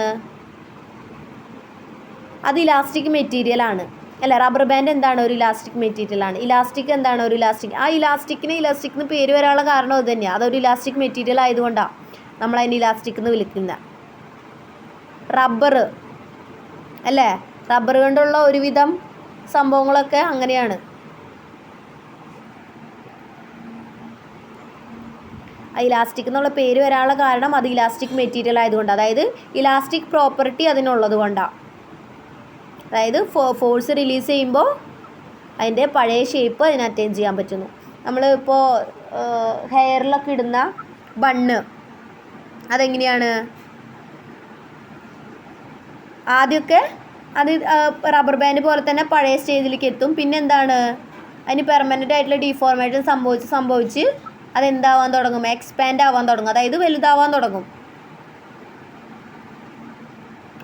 അത് ഇലാസ്റ്റിക് മെറ്റീരിയലാണ് അല്ല? റബ്ബർ ബാൻഡ് എന്താണ്? ഒരു ഇലാസ്റ്റിക് മെറ്റീരിയലാണ്. ഇലാസ്റ്റിക് എന്താണ്? ഒരു ഇലാസ്റ്റിക്. ആ ഇലാസ്റ്റിക് എന്ന് പേര് വരാനുള്ള കാരണം അത് തന്നെയാണ്. അതൊരു ഇലാസ്റ്റിക് മെറ്റീരിയൽ ആയതുകൊണ്ടാണ് നമ്മളതിന് ഇലാസ്റ്റിക് എന്ന് വിളിക്കുന്നത്. റബ്ബർ അല്ലേ? റബ്ബർ കൊണ്ടുള്ള ഒരുവിധം സംഭവങ്ങളൊക്കെ അങ്ങനെയാണ്. ആ ഇലാസ്റ്റിക് എന്നുള്ള പേര് വരാനുള്ള കാരണം അത് ഇലാസ്റ്റിക് മെറ്റീരിയൽ ആയതുകൊണ്ടാണ്. അതായത് ഇലാസ്റ്റിക് പ്രോപ്പർട്ടി അതിനുള്ളത് കൊണ്ടാണ്. അതായത് ഫോഴ്സ് റിലീസ് ചെയ്യുമ്പോൾ അതിൻ്റെ പഴയ ഷേപ്പ് അതിന് അറ്റൈൻ ചെയ്യാൻ പറ്റുന്നു. നമ്മൾ ഇപ്പോൾ ഹെയറിലൊക്കെ ഇടുന്ന ബണ്ണ് അതെങ്ങനെയാണ്? ആദ്യമൊക്കെ അത് റബ്ബർ ബാൻഡ് പോലെ തന്നെ പഴയ സ്റ്റേജിലേക്ക് എത്തും. പിന്നെ എന്താണ്? അതിന് പെർമനൻ്റ് ആയിട്ടുള്ള ഡീഫോർമേഷൻ സംഭവിച്ച് അതെന്താവാൻ തുടങ്ങും? എക്സ്പാൻഡ് ആവാൻ തുടങ്ങും. അതായത് വലുതാവാൻ തുടങ്ങും.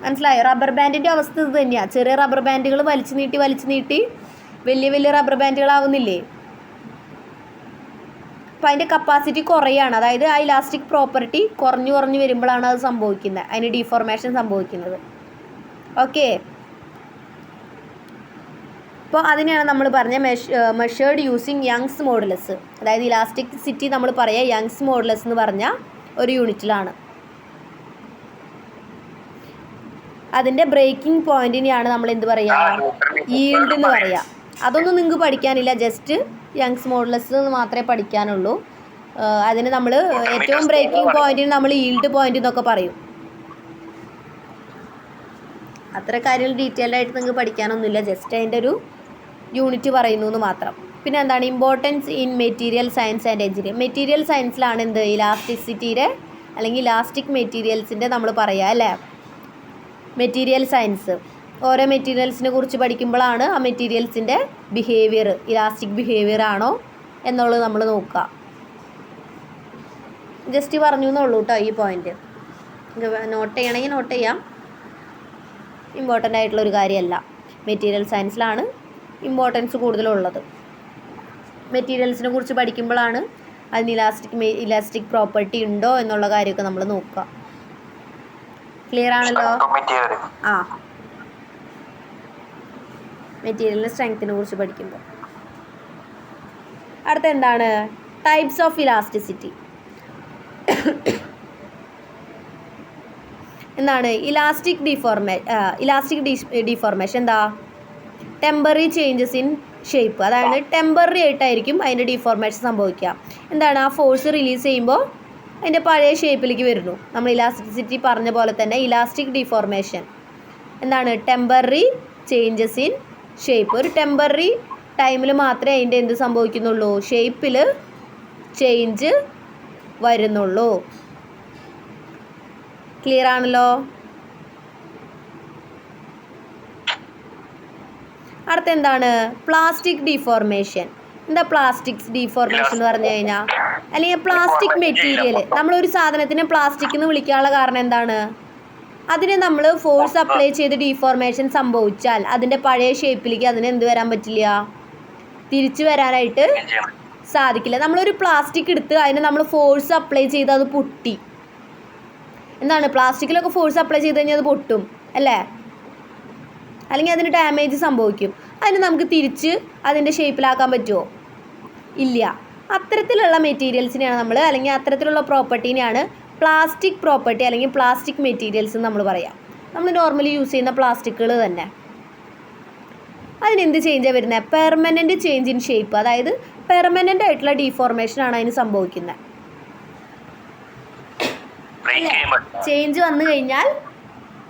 മനസ്സിലായോ? റബ്ബർ ബാൻഡിൻ്റെ അവസ്ഥ ഇത് തന്നെയാണ്. ചെറിയ റബ്ബർ ബാൻഡുകൾ വലിച്ചു നീട്ടി വലിയ റബ്ബർ ബാൻഡുകളാവുന്നില്ലേ? അപ്പം അതിൻ്റെ കപ്പാസിറ്റി കുറയാണ്. അതായത് ആ ഇലാസ്റ്റിക് പ്രോപ്പർട്ടി കുറഞ്ഞു വരുമ്പോഴാണ് അത് സംഭവിക്കുന്നത്, അതിന് ഡീഫോർമേഷൻ സംഭവിക്കുന്നത്. ഓക്കെ, അപ്പോൾ അതിനെയാണ് നമ്മൾ പറഞ്ഞ മെഷേർഡ് യൂസിങ് യങ്സ് മോഡുലസ്. അതായത് ഇലാസ്റ്റിസിറ്റി നമ്മൾ പറയുക യങ്സ് മോഡുലസ് എന്ന് പറഞ്ഞ ഒരു യൂണിറ്റിലാണ്. അതിൻ്റെ ബ്രേക്കിംഗ് പോയിന്റിനെയാണ് നമ്മൾ എന്ത് പറയുക, ഈൽഡ് എന്ന് പറയുക. അതൊന്നും നിങ്ങൾക്ക് പഠിക്കാനില്ല, ജസ്റ്റ് യങ്സ് മോഡുലസ് എന്ന് മാത്രമേ പഠിക്കാനുള്ളൂ. അതിന് നമ്മൾ ഏറ്റവും ബ്രേക്കിംഗ് പോയിന്റിന് നമ്മൾ ഈൽഡ് പോയിന്റ് എന്നൊക്കെ പറയും. അത്ര കാര്യങ്ങൾ ഡീറ്റെയിൽഡ് ആയിട്ട് നിങ്ങൾക്ക് പഠിക്കാനൊന്നുമില്ല, ജസ്റ്റ് അതിൻ്റെ ഒരു യൂണിറ്റ് പറയുന്നു എന്ന് മാത്രം. പിന്നെ എന്താണ് importance in material science and engineering. Material സയൻസിലാണ് എന്ത് ഇലാസ്റ്റിസിറ്റിയുടെ അല്ലെങ്കിൽ ഇലാസ്റ്റിക് മെറ്റീരിയൽസിൻ്റെ നമ്മൾ പറയുക അല്ലേ. മെറ്റീരിയൽ സയൻസ് ഓരോ മെറ്റീരിയൽസിനെ കുറിച്ച് പഠിക്കുമ്പോഴാണ് ആ മെറ്റീരിയൽസിൻ്റെ ബിഹേവിയർ ഇലാസ്റ്റിക് ബിഹേവിയർ ആണോ എന്നുള്ളത് നമ്മൾ നോക്കുക. ജസ്റ്റ് പറഞ്ഞു എന്നുള്ളൂ കേട്ടോ ഈ പോയിന്റ്. നോട്ട് ചെയ്യണമെങ്കിൽ നോട്ട് ചെയ്യാം, ഇമ്പോർട്ടൻ്റ് ആയിട്ടുള്ളൊരു കാര്യമല്ല. മെറ്റീരിയൽ സയൻസിലാണ് ഇമ്പോർട്ടൻസ് കൂടുതലുള്ളത്. മെറ്റീരിയൽസിനെ കുറിച്ച് പഠിക്കുമ്പോഴാണ് അതിന് ഇലാസ്റ്റിക് പ്രോപ്പർട്ടി ഉണ്ടോ എന്നുള്ള കാര്യമൊക്കെ നമ്മൾ നോക്കുക. ക്ലിയർ ആണല്ലോ? ആ, മെറ്റീരിയലിൻ്റെ സ്ട്രെങ്ത്തിനെ കുറിച്ച് പഠിക്കുമ്പോൾ. അടുത്ത എന്താണ് ടൈപ്സ് ഓഫ് ഇലാസ്റ്റിസിറ്റി. എന്താണ് ഇലാസ്റ്റിക് ഡിഫോർമേഷൻ? എന്താ ടെമ്പററി ചേഞ്ചസ് ഇൻ ഷേപ്പ്. അതായത് ടെമ്പററി ആയിട്ടായിരിക്കും അതിൻ്റെ ഡിഫോർമേഷൻ സംഭവിക്കുക. എന്താണ് ആ ഫോഴ്സ് റിലീസ് ചെയ്യുമ്പോൾ അതിൻ്റെ പഴയ ഷേപ്പിലേക്ക് വരുന്നു. നമ്മൾ ഇലാസ്റ്റിസിറ്റി പറഞ്ഞ പോലെ തന്നെ ഇലാസ്റ്റിക് ഡിഫോർമേഷൻ എന്താണ് ടെമ്പററി ചേഞ്ചസ് ഇൻ ഷേപ്പ്. ഒരു ടെമ്പററി ടൈമിൽ മാത്രമേ അതിൻ്റെ എന്ത് സംഭവിക്കുന്നുള്ളൂ, ഷേപ്പിൽ ചേഞ്ച് വരുന്നുള്ളൂ. ക്ലിയർ ആണല്ലോ? അടുത്ത എന്താണ് പ്ലാസ്റ്റിക് ഡിഫോർമേഷൻ. എന്താ പ്ലാസ്റ്റിക് ഡിഫോർമേഷൻ എന്ന് പറഞ്ഞു കഴിഞ്ഞാൽ, അല്ലെങ്കിൽ പ്ലാസ്റ്റിക് മെറ്റീരിയൽ. നമ്മളൊരു സാധനത്തിനെ പ്ലാസ്റ്റിക് എന്ന് വിളിക്കാനുള്ള കാരണം എന്താണ്, അതിനെ നമ്മൾ ഫോഴ്സ് അപ്ലൈ ചെയ്ത് ഡിഫോർമേഷൻ സംഭവിച്ചാൽ അതിൻ്റെ പഴയ ഷേപ്പിലേക്ക് അതിന് എന്ത് വരാൻ പറ്റില്ല, തിരിച്ചു വരാനായിട്ട് സാധിക്കില്ല. നമ്മളൊരു പ്ലാസ്റ്റിക് എടുത്ത് അതിനെ നമ്മൾ ഫോഴ്സ് അപ്ലൈ ചെയ്ത് അത് പൊട്ടി. എന്താണ് പ്ലാസ്റ്റിക്കിലൊക്കെ ഫോഴ്സ് അപ്ലൈ ചെയ്ത് കഴിഞ്ഞാൽ അത് പൊട്ടും അല്ലേ, അല്ലെങ്കിൽ അതിന് ഡാമേജ് സംഭവിക്കും. അതിന് നമുക്ക് തിരിച്ച് അതിൻ്റെ ഷേപ്പിലാക്കാൻ പറ്റുമോ? ഇല്ല. അത്തരത്തിലുള്ള മെറ്റീരിയൽസിനെയാണ് നമ്മൾ, അല്ലെങ്കിൽ അത്തരത്തിലുള്ള പ്രോപ്പർട്ടീനെയാണ് പ്ലാസ്റ്റിക് പ്രോപ്പർട്ടി അല്ലെങ്കിൽ പ്ലാസ്റ്റിക് മെറ്റീരിയൽസ് എന്ന് നമ്മൾ പറയാം. നമ്മൾ നോർമലി യൂസ് ചെയ്യുന്ന പ്ലാസ്റ്റിക്കുകൾ തന്നെ. അതിനെന്ത് ചേഞ്ചാണ് വരുന്നത്, പെർമനൻറ്റ് ചേഞ്ച് ഇൻ ഷേപ്പ്. അതായത് പെർമനൻ്റ് ആയിട്ടുള്ള ഡീഫോർമേഷനാണ് അതിന് സംഭവിക്കുന്നത്. ചേഞ്ച് വന്നു കഴിഞ്ഞാൽ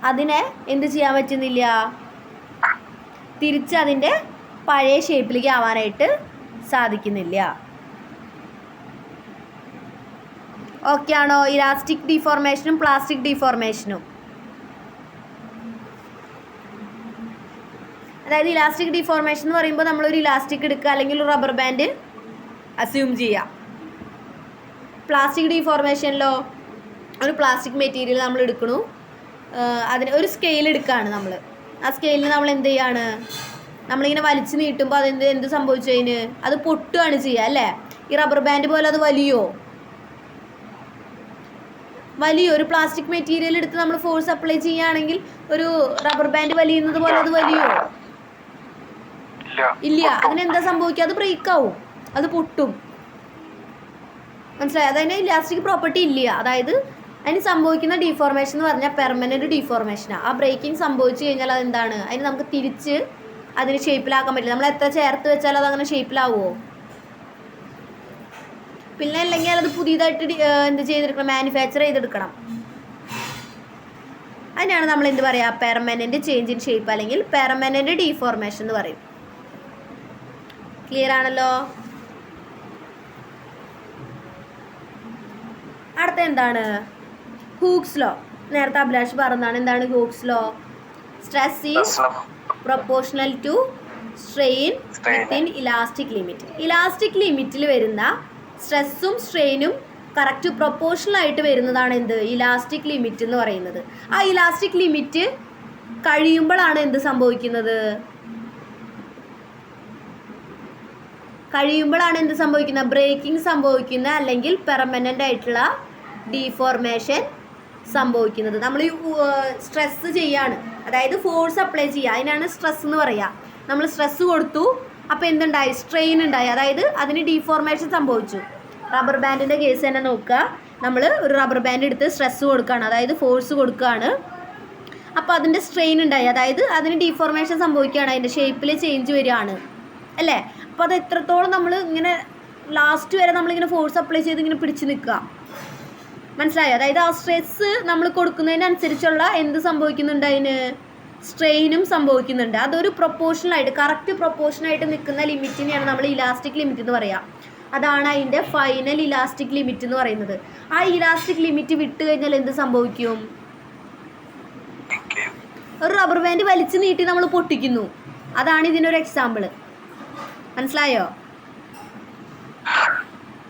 അതിനെ എന്ത് ചെയ്യാൻ പറ്റുന്നില്ല, തിരിച്ച് അതിൻ്റെ പഴയ ഷേപ്പിലേക്ക് ആവാനായിട്ട് സാധിക്കുന്നില്ല. ഓക്കെ ആണോ? ഇലാസ്റ്റിക് ഡിഫോർമേഷനും പ്ലാസ്റ്റിക് ഡിഫോർമേഷനും. അതായത് ഇലാസ്റ്റിക് ഡിഫോർമേഷൻ എന്ന് പറയുമ്പോൾ നമ്മളൊരു ഇലാസ്റ്റിക് എടുക്കുക അല്ലെങ്കിൽ ഒരു റബ്ബർ ബാൻഡ് അസ്യൂം ചെയ്യുക. പ്ലാസ്റ്റിക് ഡിഫോർമേഷനിലോ ഒരു പ്ലാസ്റ്റിക് മെറ്റീരിയൽ നമ്മൾ എടുക്കണു, അതിന് ഒരു സ്കെയിൽ എടുക്കുകയാണ് നമ്മൾ. ആ സ്കെയിലിൽ നമ്മൾ എന്ത് ചെയ്യാണ്, നമ്മളിങ്ങനെ വലിച്ചു നീട്ടുമ്പോൾ എന്ത് സംഭവിച്ചു അതിന്, അത് പൊട്ടുകയാണ് ചെയ്യുക അല്ലേ. ഈ റബ്ബർ ബാൻഡ് പോലെ അത് വലിയോ ഒരു പ്ലാസ്റ്റിക് മെറ്റീരിയൽ എടുത്ത് നമ്മൾ ഫോഴ്സ് അപ്ലൈ ചെയ്യുകയാണെങ്കിൽ ഒരു റബ്ബർ ബാൻഡ് വലിയുന്നത് പോലെ അത് വലിയോ? ഇല്ല. അതിനെന്താ സംഭവിക്കുക, അത് ബ്രേക്ക് ആവും, അത് പൊട്ടും. മനസ്സിലായി? അതിന് ഇലാസ്റ്റിക് പ്രോപ്പർട്ടി ഇല്ല. അതായത് അതിന് സംഭവിക്കുന്ന ഡീഫോർമേഷൻ എന്ന് പറഞ്ഞാൽ പെർമനൻറ്റ് ഡീഫോർമേഷനാണ്. ആ ബ്രേക്കിംഗ് സംഭവിച്ചു കഴിഞ്ഞാൽ അതെന്താണ്, അതിന് നമുക്ക് തിരിച്ച് അതിന് ഷേപ്പിലാക്കാൻ പറ്റില്ല. നമ്മൾ എത്ര ചേർത്ത് വെച്ചാൽ അതങ്ങനെ ഷേപ്പിലാവുമോ? പിന്നെ അല്ലെങ്കിൽ അത് പുതിയതായിട്ട് എന്ത് ചെയ്തെടുക്കണം, മാനുഫാക്ചർ ചെയ്തെടുക്കണം. അതിനാണ് നമ്മൾ എന്ത് പറയുക, പെർമനൻറ്റ് ചേഞ്ച് ഇൻ ഷേപ്പ് അല്ലെങ്കിൽ പെർമനൻറ്റ് ഡീഫോർമേഷൻ എന്ന് പറയും. ക്ലിയർ ആണല്ലോ? അടുത്ത എന്താണ് ഹൂക്സ് ലോ. നേരത്തെ അഭിലാഷ് പറഞ്ഞതാണ്. എന്താണ് Hooke's law? Stress is proportional to strain within elastic limit. Elastic ലിമിറ്റിൽ വരുന്ന സ്ട്രെസ്സും സ്ട്രെയിനും കറക്റ്റ് പ്രൊപ്പോർഷണലായിട്ട് വരുന്നതാണ് എന്ത് ഇലാസ്റ്റിക് ലിമിറ്റ് എന്ന് പറയുന്നത്. ആ ഇലാസ്റ്റിക് ലിമിറ്റ് കഴിയുമ്പോഴാണ് എന്ത് സംഭവിക്കുന്നത്? ബ്രേക്കിംഗ് സംഭവിക്കുന്ന അല്ലെങ്കിൽ പെർമനൻ്റ് ആയിട്ടുള്ള ഡീഫോർമേഷൻ സംഭവിക്കുന്നത്. നമ്മൾ സ്ട്രെസ് ചെയ്യാണ്, അതായത് ഫോഴ്സ് അപ്ലൈ ചെയ്യുക, അതിനാണ് സ്ട്രെസ് എന്ന് പറയുക. നമ്മൾ സ്ട്രെസ് കൊടുത്തു, അപ്പോൾ എന്തുണ്ടായി? സ്ട്രെയിൻ ഉണ്ടായി, അതായത് അതിന് ഡീഫോർമേഷൻ സംഭവിച്ചു. റബ്ബർ ബാൻഡിൻ്റെ കേസ് തന്നെ നോക്കുക. നമ്മൾ ഒരു റബ്ബർ ബാൻഡ് എടുത്ത് സ്ട്രെസ് കൊടുക്കുകയാണ്, അതായത് ഫോഴ്സ് കൊടുക്കുകയാണ്. അപ്പോൾ അതിൻ്റെ സ്ട്രെയിൻ ഉണ്ടായി, അതായത് അതിന് ഡീഫോർമേഷൻ സംഭവിക്കുകയാണ്, അതിൻ്റെ ഷേപ്പിൽ ചേഞ്ച് വരികയാണ് അല്ലേ. അപ്പോൾ അത് എത്രത്തോളം നമ്മൾ ഇങ്ങനെ ലാസ്റ്റ് വരെ നമ്മളിങ്ങനെ ഫോഴ്സ് അപ്ലൈ ചെയ്ത് ഇങ്ങനെ പിടിച്ച് നിൽക്കുക, മനസ്സിലായോ? അതായത് ആ സ്ട്രെസ് നമ്മൾ കൊടുക്കുന്നതിനനുസരിച്ചുള്ള എന്ത് സംഭവിക്കുന്നുണ്ട്? അതിന് സ്ട്രെയിനും സംഭവിക്കുന്നുണ്ട്. അതൊരു പ്രൊപ്പോർഷണലായിട്ട് കറക്റ്റ് പ്രൊപ്പോർഷനായിട്ട് നിൽക്കുന്ന ലിമിറ്റിനെയാണ് നമ്മൾ ഇലാസ്റ്റിക് ലിമിറ്റ് എന്ന് പറയുക. അതാണ് അതിൻ്റെ ഫൈനൽ ഇലാസ്റ്റിക് ലിമിറ്റ് എന്ന് പറയുന്നത്. ആ ഇലാസ്റ്റിക് ലിമിറ്റ് വിട്ട് കഴിഞ്ഞാൽ എന്ത് സംഭവിക്കും? ഒരു റബ്ബർ ബാൻഡ് വലിച്ചു നീട്ടി നമ്മൾ പൊട്ടിക്കുന്നു, അതാണ് ഇതിനൊരു എക്സാമ്പിൾ. മനസ്സിലായോ?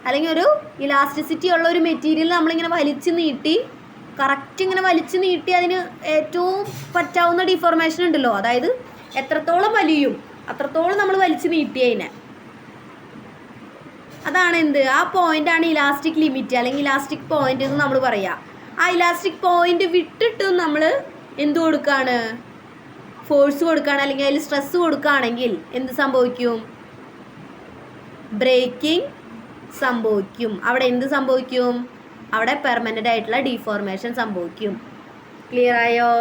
അല്ലെങ്കിൽ ഒരു ഇലാസ്റ്റിസിറ്റി ഉള്ള ഒരു മെറ്റീരിയൽ നമ്മളിങ്ങനെ വലിച്ചു നീട്ടി കറക്റ്റ് ഇങ്ങനെ വലിച്ചു നീട്ടി അതിന് ഏറ്റവും പറ്റാവുന്ന ഡിഫോർമേഷൻ ഉണ്ടല്ലോ, അതായത് എത്രത്തോളം വലിയും അത്രത്തോളം നമ്മൾ വലിച്ചു നീട്ടി അതിനെ, അതാണ് എന്ത്? ആ പോയിൻ്റാണ് ഇലാസ്റ്റിക് ലിമിറ്റ് അല്ലെങ്കിൽ ഇലാസ്റ്റിക് പോയിൻ്റ് എന്ന് നമ്മൾ പറയുക. ആ ഇലാസ്റ്റിക് പോയിൻ്റ് വിട്ടിട്ടും നമ്മൾ എന്ത് കൊടുക്കുകയാണ്? ഫോഴ്സ് കൊടുക്കുകയാണ്, അല്ലെങ്കിൽ അതിൽ സ്ട്രെസ് കൊടുക്കുകയാണെങ്കിൽ എന്ത് സംഭവിക്കും? ബ്രേക്കിംഗ് സംഭവിക്കും. അവിടെ എന്ത് സംഭവിക്കും? അവിടെ പെർമനൻ്റ് ആയിട്ടുള്ള ഡീഫോർമേഷൻ സംഭവിക്കും. ക്ലിയർ ആയോ?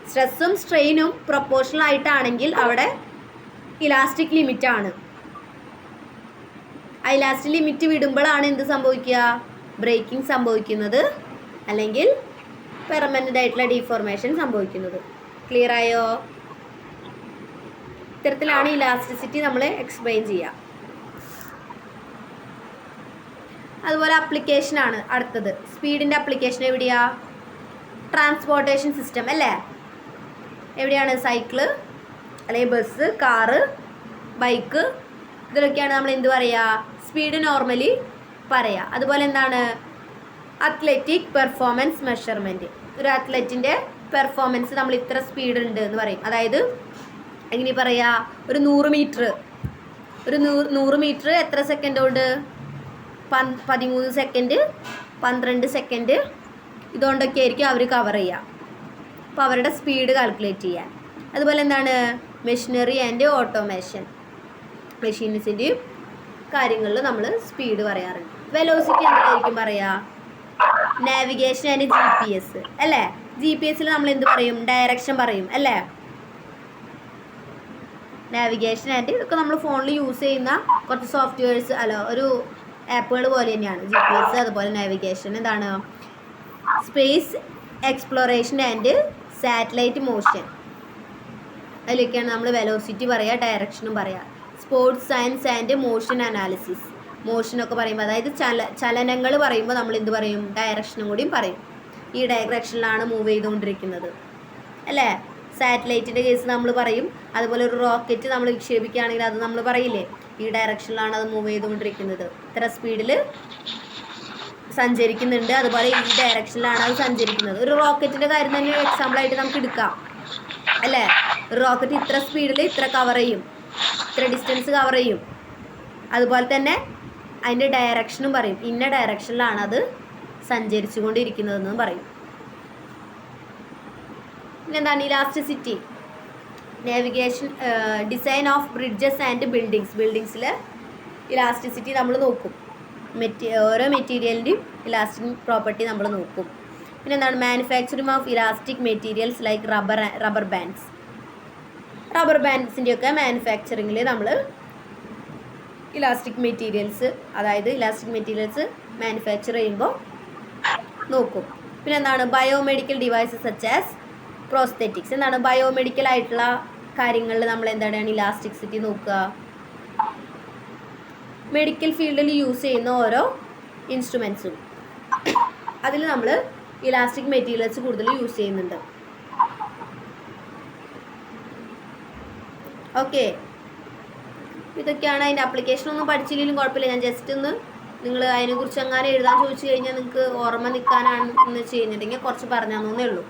സ്ട്രെസ്സും സ്ട്രെയിനും പ്രൊപ്പോർഷണൽ ആയിട്ടാണെങ്കിൽ അവിടെ ഇലാസ്റ്റിക് ലിമിറ്റാണ്. ആ ഇലാസ്റ്റിക് ലിമിറ്റ് വിടുമ്പോഴാണ് എന്ത് സംഭവിക്കുക? ബ്രേക്കിംഗ് സംഭവിക്കുന്നത് അല്ലെങ്കിൽ പെർമനൻ്റ് ആയിട്ടുള്ള ഡീഫോർമേഷൻ സംഭവിക്കുന്നത്. ക്ലിയർ ആയോ? ഇത്തരത്തിലാണ് ഇലാസ്റ്റിസിറ്റി നമ്മൾ എക്സ്പ്ലെയിൻ ചെയ്യുക. അതുപോലെ അപ്ലിക്കേഷനാണ് അടുത്തത്. സ്പീഡിൻ്റെ അപ്ലിക്കേഷൻ എവിടെയാ? ട്രാൻസ്പോർട്ടേഷൻ സിസ്റ്റം അല്ലേ? എവിടെയാണ്? സൈക്കിള് അല്ലെങ്കിൽ ബസ്, കാറ്, ബൈക്ക്, ഇതിലൊക്കെയാണ് നമ്മൾ എന്ത് പറയുക? സ്പീഡ് നോർമലി പറയുക. അതുപോലെ എന്താണ്? Athletic performance measurement. ഒരു അത്ലറ്റിൻ്റെ പെർഫോമൻസ് നമ്മൾ ഇത്ര സ്പീഡ് ഉണ്ട് എന്ന് പറയും. അതായത് എങ്ങനെ പറയുക? ഒരു 100 മീറ്റർ എത്ര സെക്കൻഡ് കൊണ്ട്? 13 സെക്കൻഡ്, 12 സെക്കൻഡ്, ഇതുകൊണ്ടൊക്കെ ആയിരിക്കും അവർ കവർ ചെയ്യുക. അപ്പോൾ അവരുടെ സ്പീഡ് കാൽക്കുലേറ്റ് ചെയ്യാൻ. അതുപോലെ എന്താണ്? മെഷീനറി ആൻഡ് ഓട്ടോമേഷൻ, മെഷീൻസിൻ്റെയും കാര്യങ്ങളിൽ നമ്മൾ സ്പീഡ് പറയാറുണ്ട്. വെലോസിറ്റി എന്തായിരിക്കും പറയുക? നാവിഗേഷൻ ആൻഡ് GPS അല്ലേ? GPS നമ്മൾ എന്ത് പറയും? ഡയറക്ഷൻ പറയും അല്ലേ? നാവിഗേഷൻ ആൻഡ് ഇതൊക്കെ നമ്മൾ ഫോണിൽ യൂസ് ചെയ്യുന്ന കുറച്ച് സോഫ്റ്റ്വെയർസ് അല്ല ഒരു ആപ്പുകൾ പോലെ തന്നെയാണ് GPS. അതുപോലെ നാവിഗേഷൻ എന്താണ്? Space exploration and satellite motion, അതിലൊക്കെയാണ് നമ്മൾ വെലോസിറ്റി പറയുക, ഡയറക്ഷനും പറയുക. Sports science and motion analysis, മോഷനൊക്കെ പറയുമ്പോൾ അതായത് ചലനങ്ങൾ പറയുമ്പോൾ നമ്മൾ എന്ത് പറയും? ഡയറക്ഷനും കൂടിയും പറയും. ഈ ഡയറക്ഷനിലാണ് മൂവ് ചെയ്തുകൊണ്ടിരിക്കുന്നത് അല്ലേ? സാറ്റലൈറ്റിൻ്റെ കേസ് നമ്മൾ പറയും. അതുപോലെ ഒരു റോക്കറ്റ് നമ്മൾ വിക്ഷേപിക്കുകയാണെങ്കിൽ അത് നമ്മൾ പറയില്ലേ? ഈ ഡയറക്ഷനിലാണ് അത് മൂവ് ചെയ്തുകൊണ്ടിരിക്കുന്നത്, ഇത്ര സ്പീഡിൽ സഞ്ചരിക്കുന്നുണ്ട്, അതുപോലെ ഈ ഡയറക്ഷനിലാണ് അത് സഞ്ചരിക്കുന്നത്. ഒരു റോക്കറ്റിൻ്റെ കാര്യം തന്നെ ഒരു എക്സാമ്പിളായിട്ട് നമുക്ക് എടുക്കാം അല്ലേ? ഒരു റോക്കറ്റ് ഇത്ര സ്പീഡിൽ ഇത്ര കവർ ചെയ്യും, ഇത്ര ഡിസ്റ്റൻസ് കവർ ചെയ്യും. അതുപോലെ തന്നെ അതിൻ്റെ ഡയറക്ഷനും പറയും, ഇന്ന ഡയറക്ഷനിലാണ് അത് സഞ്ചരിച്ചു കൊണ്ടിരിക്കുന്നതെന്നും പറയും. പിന്നെന്താണ്? Elasticity, navigation, design of bridges and ബിൽഡിങ്സിൽ ഇലാസ്റ്റിസിറ്റി നമ്മൾ നോക്കും. ഓരോ മെറ്റീരിയലിൻ്റെയും ഇലാസ്റ്റിക് പ്രോപ്പർട്ടി നമ്മൾ നോക്കും. പിന്നെ എന്താണ്? Manufacturing of elastic materials like rubber bands. Rubber ബാൻഡ്സിൻ്റെയൊക്കെ മാനുഫാക്ചറിങ്ങിൽ നമ്മൾ ഇലാസ്റ്റിക് മെറ്റീരിയൽസ് മാനുഫാക്ചർ ചെയ്യുമ്പോൾ നോക്കും. പിന്നെ എന്താണ്? Biomedical devices such as prosthetics. എന്താണ്? ബയോമെഡിക്കൽ ആയിട്ടുള്ള കാര്യങ്ങളിൽ നമ്മൾ എന്താണ് ഇലാസ്റ്റിസിറ്റി നോക്കുക? മെഡിക്കൽ ഫീൽഡിൽ യൂസ് ചെയ്യുന്ന ഓരോ ഇൻസ്ട്രുമെൻസും അതിൽ നമ്മൾ ഇലാസ്റ്റിക് മെറ്റീരിയൽസ് കൂടുതൽ യൂസ് ചെയ്യുന്നുണ്ട്. ഓക്കെ, ഇതൊക്കെയാണ് അതിൻ്റെ അപ്ലിക്കേഷൻ. ഒന്നും പഠിച്ചില്ലെങ്കിലും കുഴപ്പമില്ല, ഞാൻ ജസ്റ്റ് ഒന്ന് നിങ്ങൾ അതിനെക്കുറിച്ച് എങ്ങാനും എഴുതാൻ ചോദിച്ചു കഴിഞ്ഞാൽ നിങ്ങൾക്ക് ഓർമ്മ നിൽക്കാനാണെന്ന് ചെയ്യുന്നുണ്ടെങ്കിൽ കുറച്ച് പറഞ്ഞാന്നേ ഉള്ളൂ.